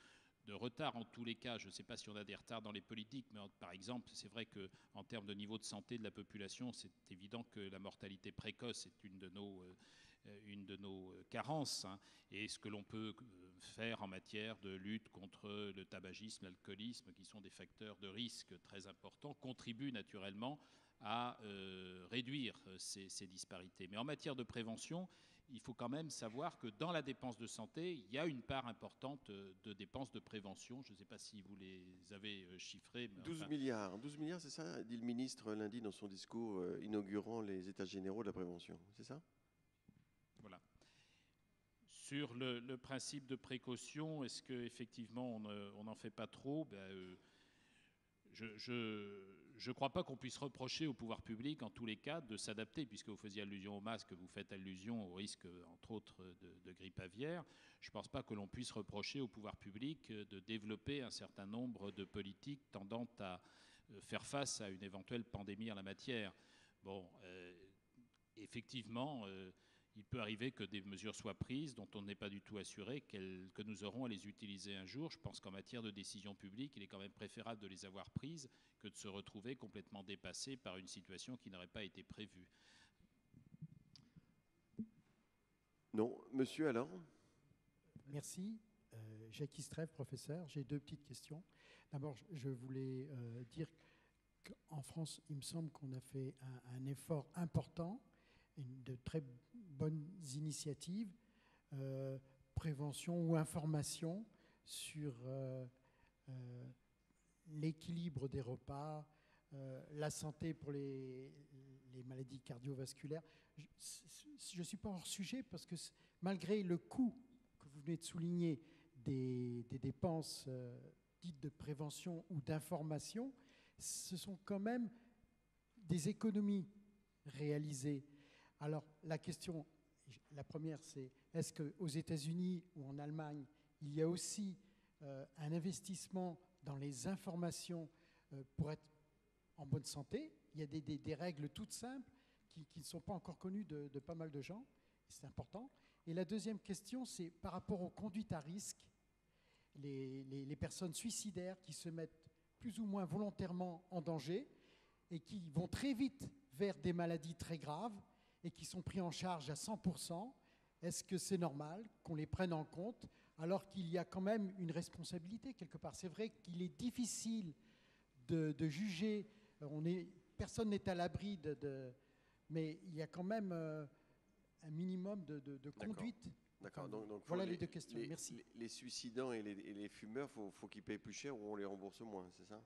retard en tous les cas, je ne sais pas si on a des retards dans les politiques, mais par exemple, c'est vrai qu'en termes de niveau de santé de la population, c'est évident que la mortalité précoce est une de nos carences. Hein, et ce que l'on peut faire en matière de lutte contre le tabagisme, l'alcoolisme, qui sont des facteurs de risque très importants, contribue naturellement à réduire ces disparités. Mais en matière de prévention, il faut quand même savoir que dans la dépense de santé, il y a une part importante de dépenses de prévention. Je ne sais pas si vous les avez chiffrées. 12 milliards, c'est ça, dit le ministre lundi dans son discours inaugurant les États généraux de la prévention, c'est ça? Voilà. Sur le principe de précaution, est-ce qu'effectivement on n'en fait pas trop? Je ne crois pas qu'on puisse reprocher au pouvoir public, en tous les cas, de s'adapter, puisque vous faisiez allusion au masque, vous faites allusion au risque, entre autres, de grippe aviaire. Je ne pense pas que l'on puisse reprocher au pouvoir public de développer un certain nombre de politiques tendant à faire face à une éventuelle pandémie en la matière. Bon, effectivement, il peut arriver que des mesures soient prises dont on n'est pas du tout assuré que nous aurons à les utiliser un jour. Je pense qu'en matière de décision publique, il est quand même préférable de les avoir prises que de se retrouver complètement dépassé par une situation qui n'aurait pas été prévue. Non, monsieur alors? Merci. Jacques Streff, professeur. J'ai deux petites questions. D'abord, je voulais dire qu'en France, il me semble qu'on a fait un effort important, de très bonnes initiatives, prévention ou information sur l'équilibre des repas, la santé pour les maladies cardiovasculaires. Je ne suis pas hors sujet parce que malgré le coût que vous venez de souligner des dépenses dites de prévention ou d'information, ce sont quand même des économies réalisées. Alors, la question, la première, c'est est-ce qu'aux États-Unis ou en Allemagne, il y a aussi un investissement dans les informations pour être en bonne santé? Il y a des règles toutes simples qui ne sont pas encore connues de pas mal de gens. C'est important. Et la deuxième question, c'est par rapport aux conduites à risque, les personnes suicidaires qui se mettent plus ou moins volontairement en danger et qui vont très vite vers des maladies très graves et qui sont pris en charge à 100%, est-ce que c'est normal qu'on les prenne en compte alors qu'il y a quand même une responsabilité quelque part? C'est vrai qu'il est difficile de juger, personne n'est à l'abri mais il y a quand même un minimum de conduite. D'accord. Donc voilà les deux questions. Merci. Les suicidants et les fumeurs, faut qu'ils payent plus cher ou on les rembourse moins, c'est ça?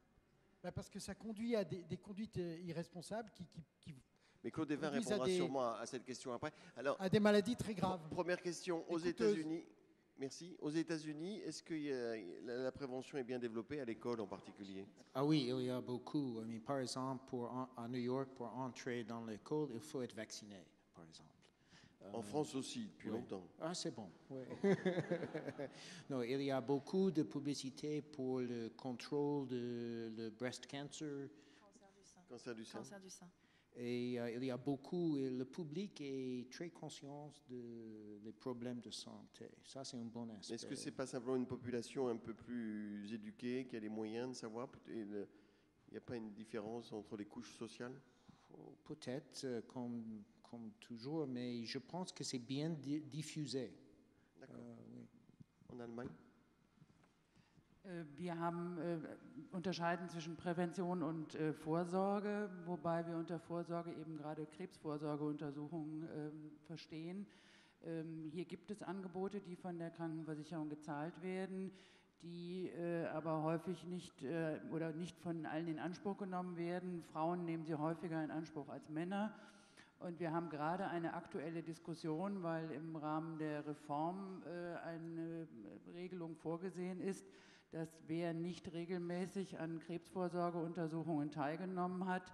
Parce que ça conduit à des conduites irresponsables qui mais Claude Évin répondra sûrement à cette question après. Alors, à des maladies très graves. Première question, aux États-Unis. Merci. Aux États-Unis, est-ce que la prévention est bien développée à l'école en particulier? Ah oui, il y a beaucoup. Par exemple, à New York, pour entrer dans l'école, il faut être vacciné, par exemple. En France aussi, depuis longtemps. Ah, c'est bon. Oui. Non, il y a beaucoup de publicité pour le contrôle de le breast cancer. Cancer du sein. Cancer du sein. Et il y a beaucoup, et le public est très conscient des problèmes de santé. Ça, c'est un bon aspect. Est-ce que c'est pas simplement une population un peu plus éduquée, qui a les moyens de savoir? Il n'y a pas une différence entre les couches sociales? Peut-être, comme toujours, mais je pense que c'est bien diffusé. D'accord. Oui. En Allemagne? Wir haben unterscheiden zwischen Prävention und Vorsorge, wobei wir unter Vorsorge eben gerade Krebsvorsorgeuntersuchungen verstehen. Hier gibt es Angebote, die von der Krankenversicherung gezahlt werden, die aber häufig nicht oder nicht von allen in Anspruch genommen werden. Frauen nehmen sie häufiger in Anspruch als Männer. Und wir haben gerade eine aktuelle Diskussion, weil im Rahmen der Reform eine Regelung vorgesehen ist, dass wer nicht regelmäßig an Krebsvorsorgeuntersuchungen teilgenommen hat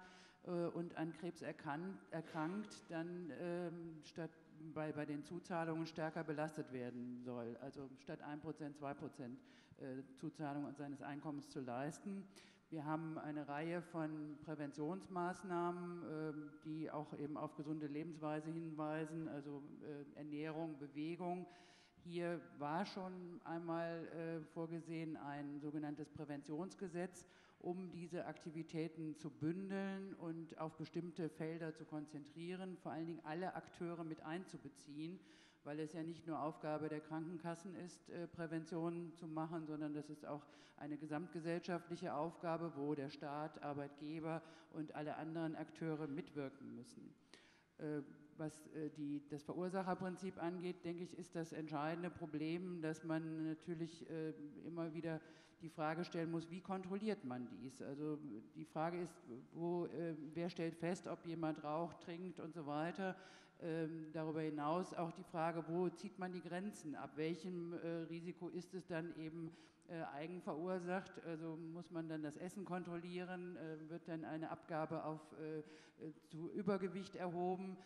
und an Krebs erkrankt, dann bei den Zuzahlungen stärker belastet werden soll. Also statt 1%, 2% Zuzahlung seines Einkommens zu leisten. Wir haben eine Reihe von Präventionsmaßnahmen, die auch eben auf gesunde Lebensweise hinweisen, also Ernährung, Bewegung. Hier war schon einmal vorgesehen ein sogenanntes Präventionsgesetz, um diese Aktivitäten zu bündeln und auf bestimmte Felder zu konzentrieren, vor allen Dingen alle Akteure mit einzubeziehen, weil es ja nicht nur Aufgabe der Krankenkassen ist, Prävention zu machen, sondern das ist auch eine gesamtgesellschaftliche Aufgabe, wo der Staat, Arbeitgeber und alle anderen Akteure mitwirken müssen. Was das Verursacherprinzip angeht, denke ich, ist das entscheidende Problem, dass man natürlich immer wieder die Frage stellen muss, wie kontrolliert man dies? Also die Frage ist, wer stellt fest, ob jemand raucht, trinkt und so weiter. Darüber hinaus auch die Frage, wo zieht man die Grenzen? Ab welchem Risiko ist es dann eben eigenverursacht? Also muss man dann das Essen kontrollieren? Wird dann eine Abgabe zu Übergewicht erhoben?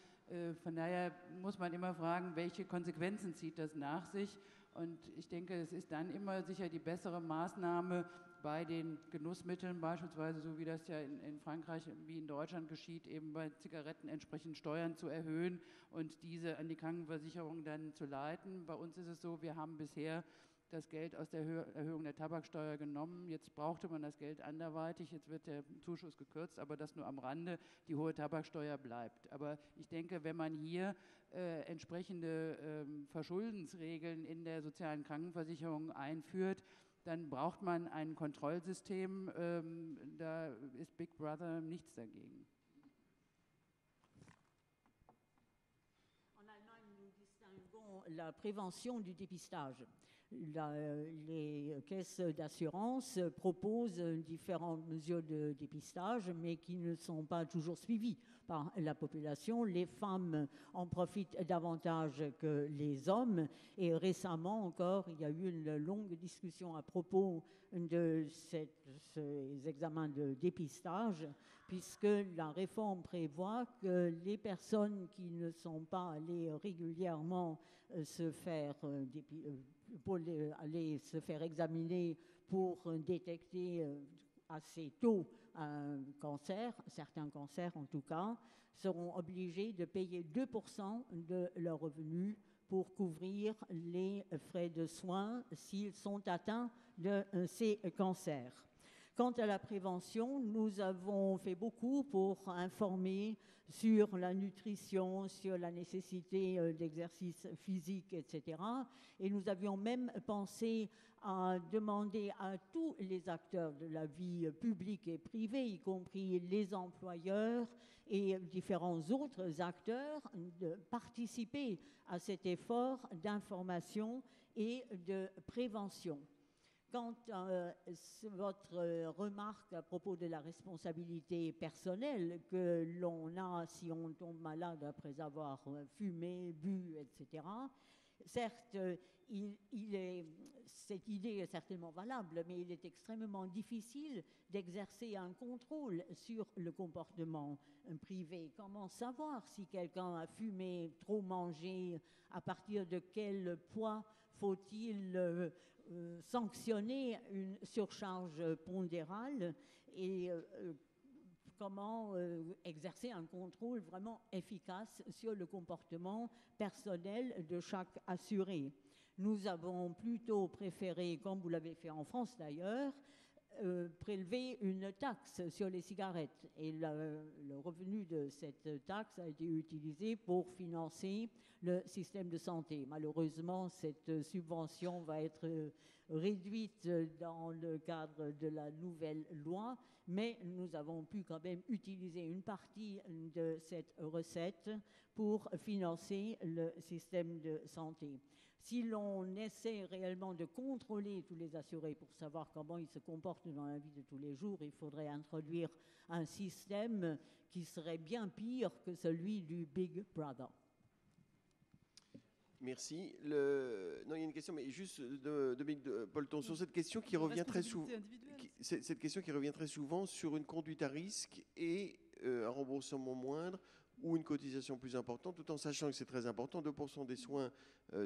Von daher muss man immer fragen, welche Konsequenzen zieht das nach sich? Und ich denke, es ist dann immer sicher die bessere Maßnahme, bei den Genussmitteln beispielsweise, so wie das ja in Frankreich wie in Deutschland geschieht, eben bei Zigaretten entsprechend Steuern zu erhöhen und diese an die Krankenversicherung dann zu leiten. Bei uns ist es so, wir haben bisher das Geld aus der Erhöhung der Tabaksteuer genommen. Jetzt brauchte man das Geld anderweitig. Jetzt wird der Zuschuss gekürzt, aber das nur am Rande. Die hohe Tabaksteuer bleibt. Aber ich denke, wenn man hier entsprechende Verschuldensregeln in der sozialen Krankenversicherung einführt, dann braucht man ein Kontrollsystem. Da ist Big Brother nichts dagegen. En Allemagne, nous distinguons la prévention du dépistage. Les caisses d'assurance proposent différentes mesures de dépistage, mais qui ne sont pas toujours suivies par la population. Les femmes en profitent davantage que les hommes. Et récemment encore, il y a eu une longue discussion à propos de ces examens de dépistage, puisque la réforme prévoit que les personnes qui ne sont pas allées régulièrement pour aller se faire examiner pour détecter assez tôt un cancer, certains cancers en tout cas, seront obligés de payer 2% de leurs revenus pour couvrir les frais de soins s'ils sont atteints de ces cancers. Quant à la prévention, nous avons fait beaucoup pour informer sur la nutrition, sur la nécessité d'exercice physique, etc. Et nous avions même pensé à demander à tous les acteurs de la vie publique et privée, y compris les employeurs et différents autres acteurs, de participer à cet effort d'information et de prévention. Quant à votre remarque à propos de la responsabilité personnelle que l'on a si on tombe malade après avoir fumé, bu, etc., certes, cette idée est certainement valable, mais il est extrêmement difficile d'exercer un contrôle sur le comportement privé. Comment savoir si quelqu'un a fumé, trop mangé, à partir de quel poids faut-il sanctionner une surcharge pondérale et comment exercer un contrôle vraiment efficace sur le comportement personnel de chaque assuré. Nous avons plutôt préféré, comme vous l'avez fait en France d'ailleurs, prélever une taxe sur les cigarettes. Et le revenu de cette taxe a été utilisé pour financer le système de santé. Malheureusement, cette subvention va être réduite dans le cadre de la nouvelle loi, mais nous avons pu quand même utiliser une partie de cette recette pour financer le système de santé. Si l'on essaie réellement de contrôler tous les assurés pour savoir comment ils se comportent dans la vie de tous les jours, il faudrait introduire un système qui serait bien pire que celui du Big Brother. Merci. Non, il y a une question, mais juste de Polton, sur cette question qui revient très souvent. Cette question qui revient très souvent sur une conduite à risque et un remboursement moindre ou une cotisation plus importante, tout en sachant que c'est très important. 2% des soins,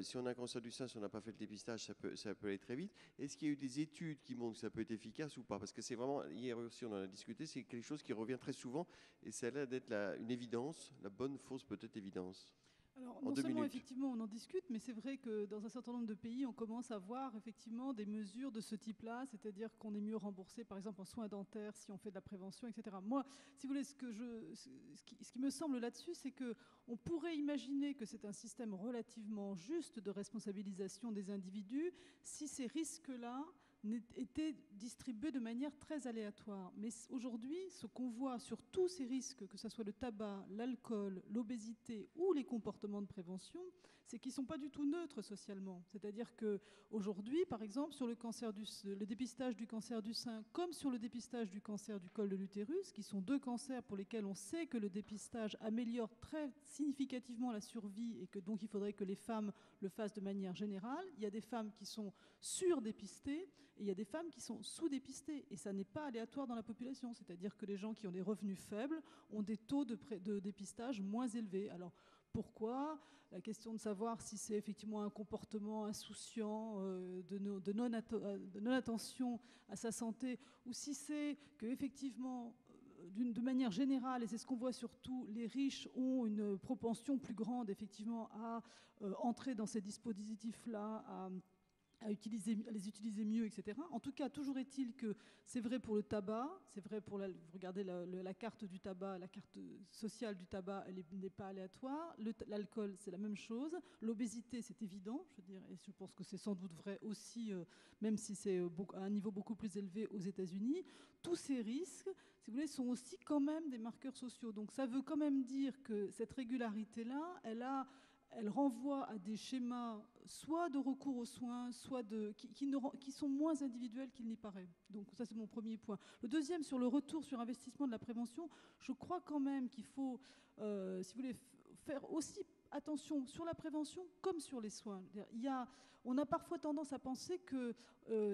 si on a un cancer du sein, si on n'a pas fait le dépistage, ça peut aller très vite. Est-ce qu'il y a eu des études qui montrent que ça peut être efficace ou pas? Parce que c'est vraiment, hier aussi on en a discuté, c'est quelque chose qui revient très souvent et ça a l'air d'être une évidence, la bonne, fausse peut-être évidence. Alors, non seulement effectivement on en discute, mais c'est vrai que dans un certain nombre de pays, on commence à voir effectivement des mesures de ce type-là, c'est-à-dire qu'on est mieux remboursé, par exemple en soins dentaires, si on fait de la prévention, etc. Moi, si vous voulez, ce qui me semble là-dessus, c'est qu'on pourrait imaginer que c'est un système relativement juste de responsabilisation des individus si ces risques-là étaient distribués de manière très aléatoire. Mais aujourd'hui, ce qu'on voit sur tous ces risques, que ce soit le tabac, l'alcool, l'obésité ou les comportements de prévention, c'est qu'ils ne sont pas du tout neutres socialement. C'est-à-dire qu'aujourd'hui, par exemple, sur le dépistage du cancer du sein, comme sur le dépistage du cancer du col de l'utérus, qui sont deux cancers pour lesquels on sait que le dépistage améliore très significativement la survie et que donc il faudrait que les femmes le fassent de manière générale, il y a des femmes qui sont surdépistées et il y a des femmes qui sont sous-dépistées. Et ça n'est pas aléatoire dans la population. C'est-à-dire que les gens qui ont des revenus faibles ont des taux de dépistage moins élevés. Alors, pourquoi? La question de savoir si c'est effectivement un comportement insouciant de non-attention à sa santé ou si c'est qu'effectivement, de manière générale, et c'est ce qu'on voit surtout, les riches ont une propension plus grande effectivement à entrer dans ces dispositifs-là, à les utiliser mieux, etc. En tout cas, toujours est-il que c'est vrai pour le tabac, c'est vrai pour vous regardez la carte du tabac, la carte sociale du tabac, elle n'est pas aléatoire. L'alcool, c'est la même chose. L'obésité, c'est évident, je veux dire, et je pense que c'est sans doute vrai aussi, même si c'est à un niveau beaucoup plus élevé aux États-Unis. Tous ces risques, si vous voulez, sont aussi quand même des marqueurs sociaux. Donc ça veut quand même dire que cette régularité-là, elle renvoie à des schémas soit de recours aux soins, soit qui sont moins individuels qu'il n'y paraît. Donc ça, c'est mon premier point. Le deuxième, sur le retour sur investissement de la prévention, je crois quand même qu'il faut, si vous voulez, faire aussi attention sur la prévention comme sur les soins. On a parfois tendance à penser que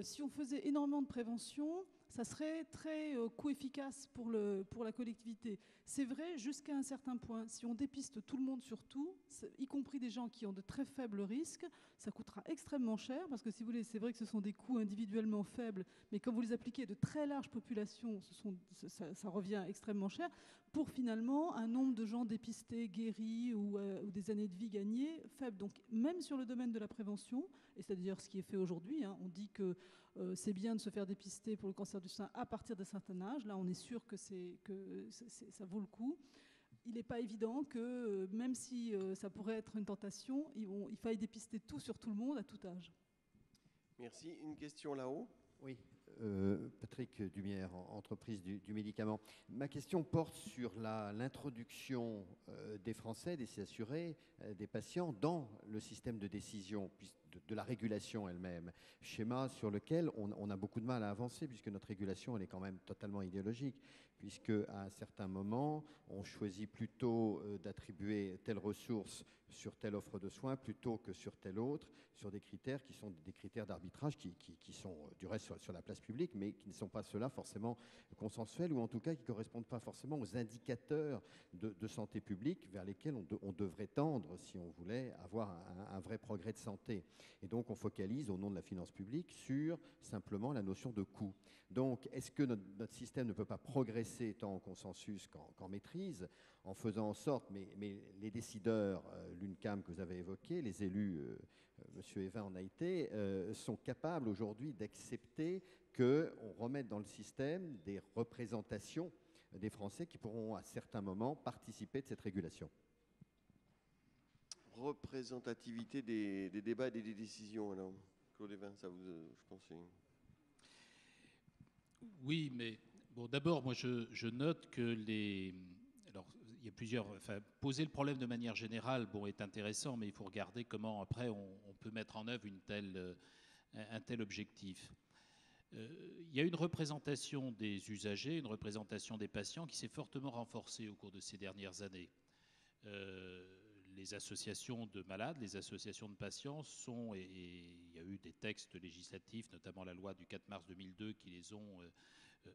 si on faisait énormément de prévention, ça serait très coût-efficace pour la collectivité. C'est vrai jusqu'à un certain point. Si on dépiste tout le monde sur tout, y compris des gens qui ont de très faibles risques, ça coûtera extrêmement cher parce que si vous voulez, c'est vrai que ce sont des coûts individuellement faibles, mais quand vous les appliquez à de très larges populations, ça revient extrêmement cher pour finalement un nombre de gens dépistés, guéris ou des années de vie gagnées faibles. Donc même sur le domaine de la prévention, et c'est d'ailleurs ce qui est fait aujourd'hui, hein, on dit que c'est bien de se faire dépister pour le cancer du sein à partir d'un certain âge. Là, on est sûr que ça vaut le coup. Il n'est pas évident que, même si ça pourrait être une tentation, il faille dépister tout sur tout le monde à tout âge. Merci. Une question là-haut. Oui, Patrick Dumière, entreprise du médicament. Ma question porte sur l'introduction des Français, des assurés, des patients dans le système de décision de la régulation elle-même. Schéma sur lequel on a beaucoup de mal à avancer puisque notre régulation elle est quand même totalement idéologique, puisque à un certain moment, on choisit plutôt d'attribuer telle ressource sur telle offre de soins plutôt que sur telle autre, sur des critères qui sont des critères d'arbitrage qui sont du reste sur la place publique, mais qui ne sont pas ceux-là forcément consensuels ou en tout cas qui ne correspondent pas forcément aux indicateurs de santé publique vers lesquels on devrait tendre si on voulait avoir un vrai progrès de santé. Et donc on focalise au nom de la finance publique sur simplement la notion de coût. Donc est-ce que notre système ne peut pas progresser progresser tant en consensus qu'en maîtrise, en faisant en sorte, mais les décideurs, l'UNCAM que vous avez évoqué, les élus, M. Evin en a été, sont capables aujourd'hui d'accepter qu'on remette dans le système des représentations des Français qui pourront à certains moments participer de cette régulation. Représentativité des débats et des décisions, alors, Claude Evin, ça vous, je pense. Oui, mais bon, d'abord, moi, je note que alors, il y a plusieurs. Enfin, poser le problème de manière générale, bon, est intéressant, mais il faut regarder comment après on peut mettre en œuvre un tel objectif. Il y a une représentation des usagers, une représentation des patients qui s'est fortement renforcée au cours de ces dernières années. Les associations de malades, les associations de patients sont, et il y a eu des textes législatifs, notamment la loi du 4 mars 2002, qui les ont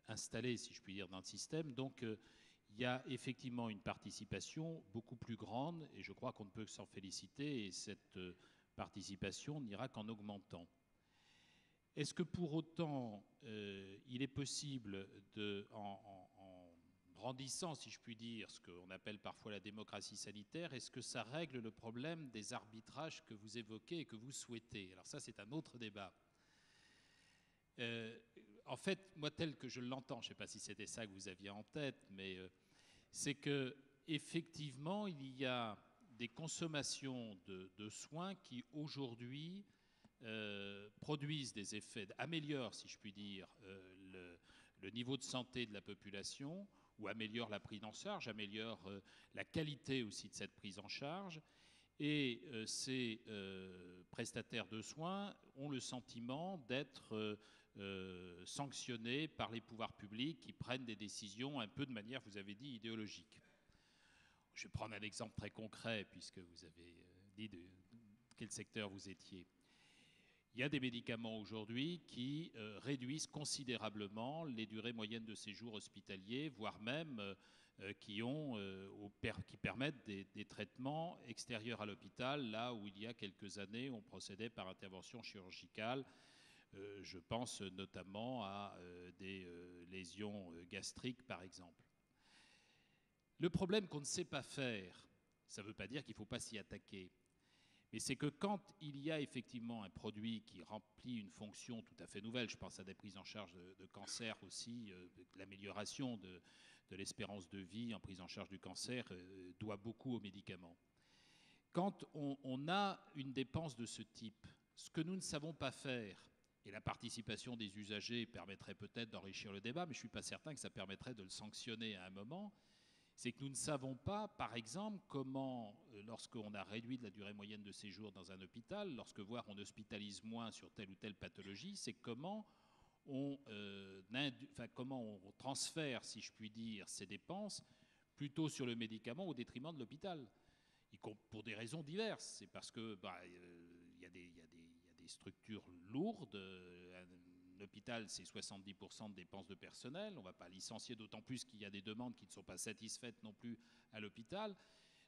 installés, si je puis dire, dans le système. Donc, il y a effectivement une participation beaucoup plus grande, et je crois qu'on ne peut que s'en féliciter, et cette participation n'ira qu'en augmentant. Est-ce que pour autant, il est possible, en grandissant, si je puis dire, ce qu'on appelle parfois la démocratie sanitaire, est-ce que ça règle le problème des arbitrages que vous évoquez et que vous souhaitez? Alors ça, c'est un autre débat. En fait, moi, tel que je l'entends, je ne sais pas si c'était ça que vous aviez en tête, mais c'est que effectivement, il y a des consommations de soins qui, aujourd'hui, produisent des effets, améliorent, si je puis dire, le niveau de santé de la population, ou améliorent la prise en charge, améliorent la qualité aussi de cette prise en charge. Et ces prestataires de soins ont le sentiment d'être sanctionnés par les pouvoirs publics qui prennent des décisions un peu de manière, vous avez dit, idéologique. Je vais prendre un exemple très concret, puisque vous avez dit de quel secteur vous étiez. Il y a des médicaments aujourd'hui qui réduisent considérablement les durées moyennes de séjour hospitalier, voire même qui permettent des traitements extérieurs à l'hôpital, là où il y a quelques années, on procédait par intervention chirurgicale. Je pense notamment à des lésions gastriques, par exemple. Le problème qu'on ne sait pas faire, ça ne veut pas dire qu'il ne faut pas s'y attaquer. Mais c'est que quand il y a effectivement un produit qui remplit une fonction tout à fait nouvelle, je pense à des prises en charge de cancer aussi, l'amélioration de l'espérance de vie en prise en charge du cancer doit beaucoup aux médicaments. Quand on a une dépense de ce type, ce que nous ne savons pas faire, et la participation des usagers permettrait peut-être d'enrichir le débat, mais je ne suis pas certain que ça permettrait de le sanctionner à un moment, c'est que nous ne savons pas, par exemple, comment, lorsqu'on a réduit de la durée moyenne de séjour dans un hôpital, lorsque voire on hospitalise moins sur telle ou telle pathologie, c'est comment on transfère, si je puis dire, ces dépenses plutôt sur le médicament au détriment de l'hôpital, pour des raisons diverses. C'est parce que y a des structures lourdes. L'hôpital, c'est 70% de dépenses de personnel. On ne va pas licencier, d'autant plus qu'il y a des demandes qui ne sont pas satisfaites non plus à l'hôpital.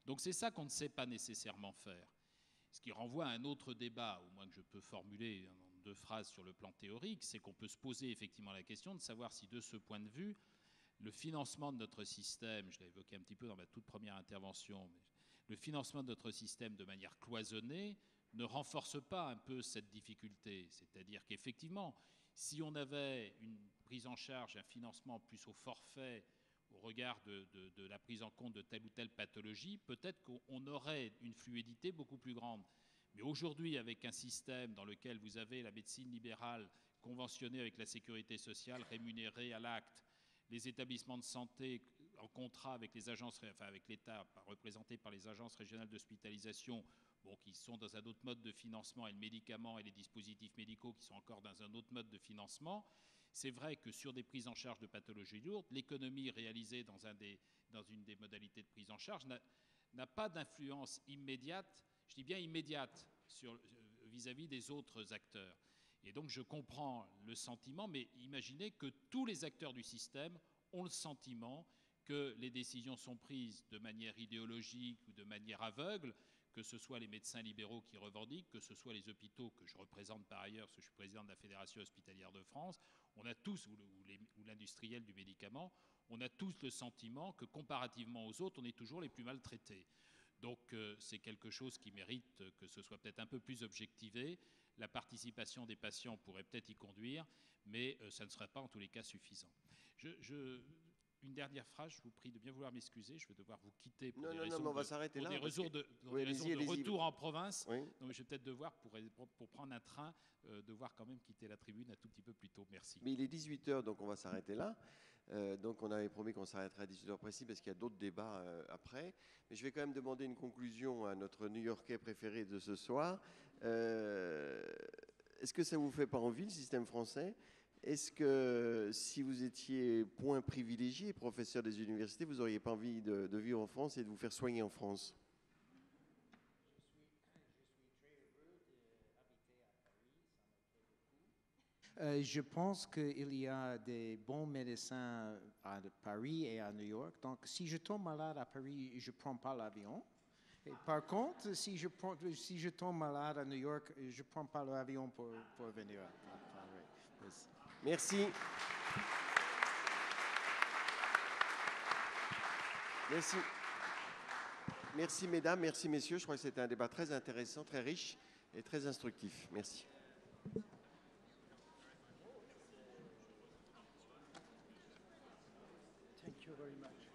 Donc c'est ça qu'on ne sait pas nécessairement faire. Ce qui renvoie à un autre débat, au moins que je peux formuler en 2 phrases sur le plan théorique, c'est qu'on peut se poser effectivement la question de savoir si, de ce point de vue, le financement de notre système, je l'ai évoqué un petit peu dans ma toute première intervention, mais le financement de notre système de manière cloisonnée ne renforce pas un peu cette difficulté. C'est-à-dire qu'effectivement, si on avait une prise en charge, un financement plus au forfait au regard de la prise en compte de telle ou telle pathologie, peut-être qu'on aurait une fluidité beaucoup plus grande. Mais aujourd'hui, avec un système dans lequel vous avez la médecine libérale conventionnée avec la sécurité sociale, rémunérée à l'acte, les établissements de santé en contrat avec les agences, enfin avec l'État, représentés par les agences régionales d'hospitalisation, qui sont dans un autre mode de financement, et le médicament et les dispositifs médicaux qui sont encore dans un autre mode de financement, c'est vrai que sur des prises en charge de pathologies lourdes, l'économie réalisée dans une des modalités de prise en charge n'a pas d'influence immédiate, je dis bien immédiate, vis-à-vis des autres acteurs. Et donc je comprends le sentiment, mais imaginez que tous les acteurs du système ont le sentiment que les décisions sont prises de manière idéologique ou de manière aveugle, que ce soit les médecins libéraux qui revendiquent, que ce soit les hôpitaux que je représente par ailleurs, parce que je suis président de la Fédération hospitalière de France, on a tous, ou l'industriel du médicament, on a tous le sentiment que comparativement aux autres, on est toujours les plus maltraités. Donc c'est quelque chose qui mérite que ce soit peut-être un peu plus objectivé. La participation des patients pourrait peut-être y conduire, mais ça ne serait pas en tous les cas suffisant. Une dernière phrase, je vous prie de bien vouloir m'excuser, je vais devoir vous quitter pour des raisons de retour en province. Oui. Donc je vais peut-être devoir, pour prendre un train, devoir quand même quitter la tribune un tout petit peu plus tôt. Merci. Mais il est 18h, donc on va s'arrêter là. Donc on avait promis qu'on s'arrêterait à 18h précis parce qu'il y a d'autres débats après. Mais je vais quand même demander une conclusion à notre New-Yorkais préféré de ce soir. Est-ce que ça ne vous fait pas envie, le système français ? Est-ce que si vous étiez point privilégié, professeur des universités, vous n'auriez pas envie de vivre en France et de vous faire soigner en France ? Je pense qu'il y a des bons médecins à Paris et à New York. Donc, si je tombe malade à Paris, je ne prends pas l'avion. Et par contre, si je tombe malade à New York, je ne prends pas l'avion pour venir à Paris. Merci. Merci. Merci, mesdames, merci, messieurs. Je crois que c'était un débat très intéressant, très riche et très instructif. Merci. Thank you very much.